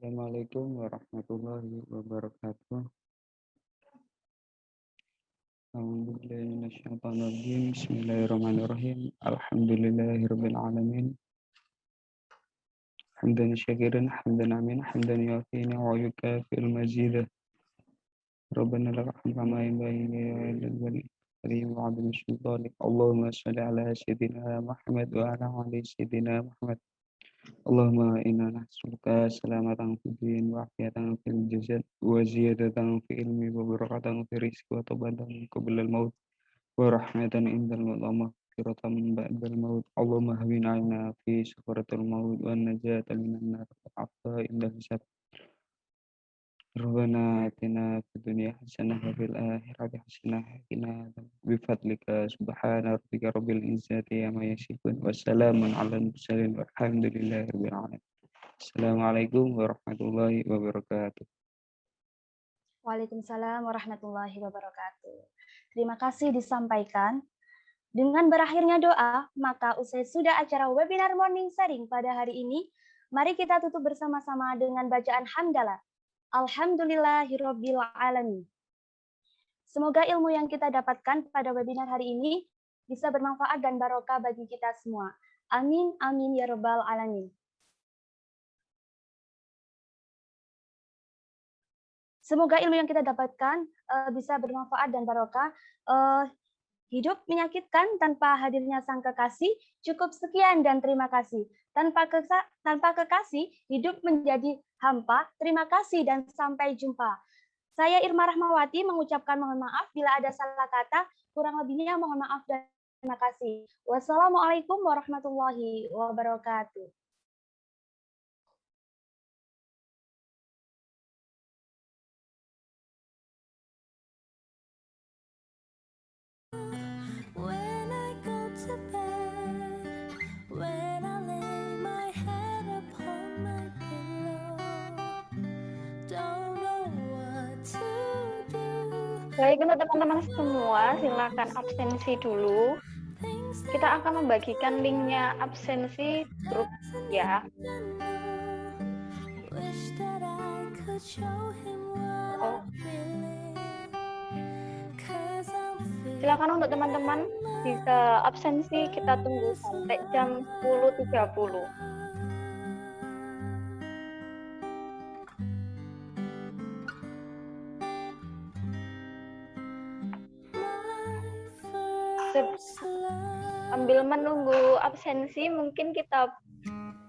Assalamualaikum warahmatullahi wabarakatuh. Bismillahirrahmanirrahim. Alhamdulillahirabbil alamin. Hamdan syakiran, hamdan amin, hamdan yaqina wa yukafil mazidah. Rabbana lakal hamdu kama yanbaghi lil karim wa 'azimi sultanik. Allahumma shalli ala sayyidina Muhammad wa ala ali sayyidina Muhammad. Allahumma inna nas'aluka salamatan fid din wa afiyatan fil jasad wa ziyadatan fi ilmi wa barakatan fi rizqi wa tawbatan qabla al-maut wa rahmatan indal maut wa maghfiratan ba'dal maut. Allahumma hawwin 'alaina fi sakaratil maut wa najatan minan nar wa afwa inda hisab. Rabbana atina fid dunya hasanah wa fil akhirati hasanah wa qina bi fadlika subhana rabbika rabbil izzati amma yasifun wa salamun 'alal mursalin walhamdulillahi rabbil alamin. Assalamualaikum warahmatullahi wabarakatuh.
Waalaikumsalam warahmatullahi wabarakatuh. Terima kasih disampaikan. Dengan berakhirnya doa, maka usai sudah acara webinar morning sharing pada hari ini, mari kita tutup bersama-sama dengan bacaan hamdalah. Alhamdulillahirabbil alamin. Semoga ilmu yang kita dapatkan pada webinar hari ini bisa bermanfaat dan barokah bagi kita semua. Amin, amin ya rabbal alamin. Semoga ilmu yang kita dapatkan bisa bermanfaat dan barokah. Hidup menyakitkan tanpa hadirnya sang kekasih. Cukup sekian dan terima kasih. Tanpa kekasih, hidup menjadi hampa. Terima kasih dan sampai jumpa. Saya Irma Rahmawati mengucapkan mohon maaf bila ada salah kata. Kurang lebihnya mohon maaf dan terima kasih. Wassalamualaikum warahmatullahi wabarakatuh.
Baik, untuk teman-teman semua, silakan absensi dulu. Kita akan membagikan linknya absensi grup ya. Oh. Silakan untuk teman-teman bisa absensi, kita tunggu sampai jam 10.30. Sambil menunggu absensi, mungkin kita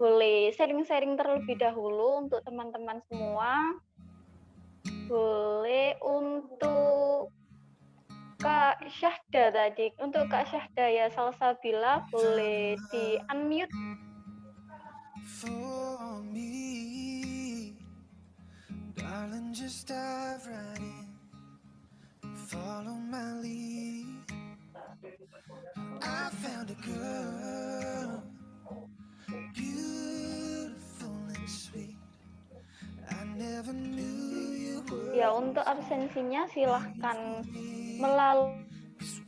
boleh sharing-sharing terlebih dahulu untuk teman-teman semua. Boleh untuk Kak Syahda tadi. Untuk Kak Syahda ya Salsabila, boleh di-unmute.
For me, darling, just dive right in, follow my lead. I found a girl, beautiful and sweet. I never knew you were.
Ya, untuk absensinya silahkan melalui.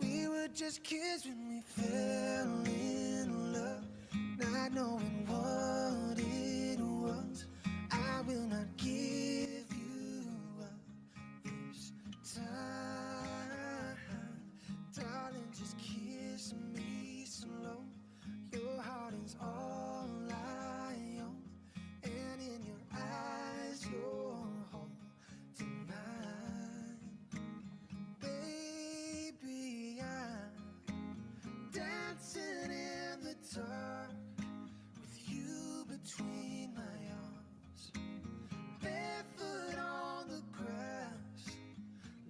We were just kids when we fell in love, not knowing what it was. I will not give you up this time, darling, just kiss me slow. Your heart is all I own, and in your eyes you're holding mine. Baby, I'm dancing in the dark with you between my arms, barefoot on the grass,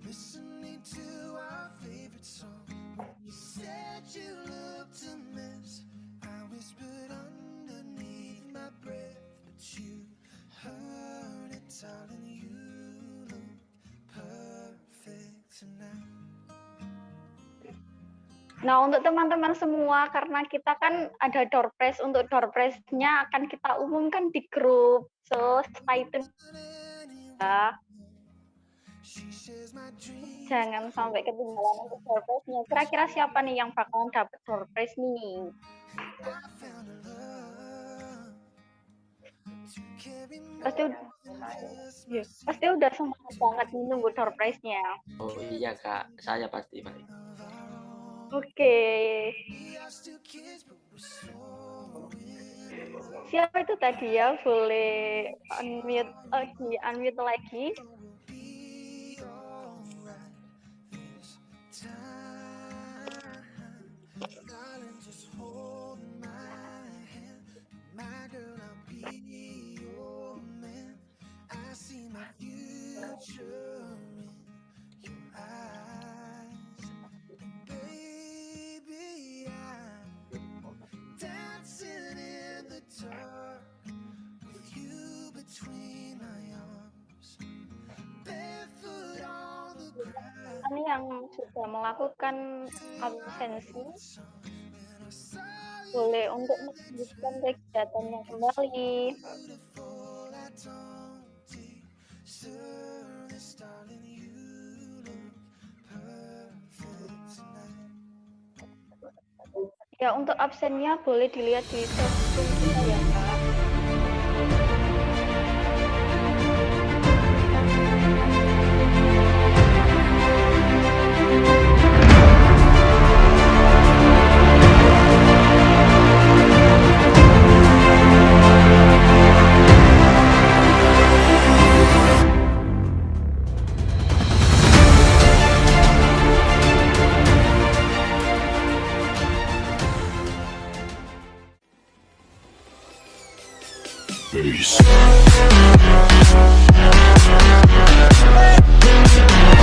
listening to our favorite song. When you said you looked a mess, I whispered underneath my breath, but you heard it, darling. You look perfect tonight.
Nah, untuk teman-teman semua, karena kita kan ada door prize, untuk door prize-nya akan kita umumkan di grup. So, stay tune ya. Jangan sampai ketinggalan untuk door prize-nya. Kira-kira siapa nih yang bakalan dapat door prize nih? Pasti udah semangat banget nih nunggu door prize-nya.
Oh iya Kak, saya pasti Pak.
Oke. Siapa itu tadi ya? Boleh unmute lagi. Kami yang sudah melakukan absensi boleh untuk melanjutkan kegiatannya kembali. Ya, untuk absennya boleh dilihat di session kita ya, Kak.
Peace.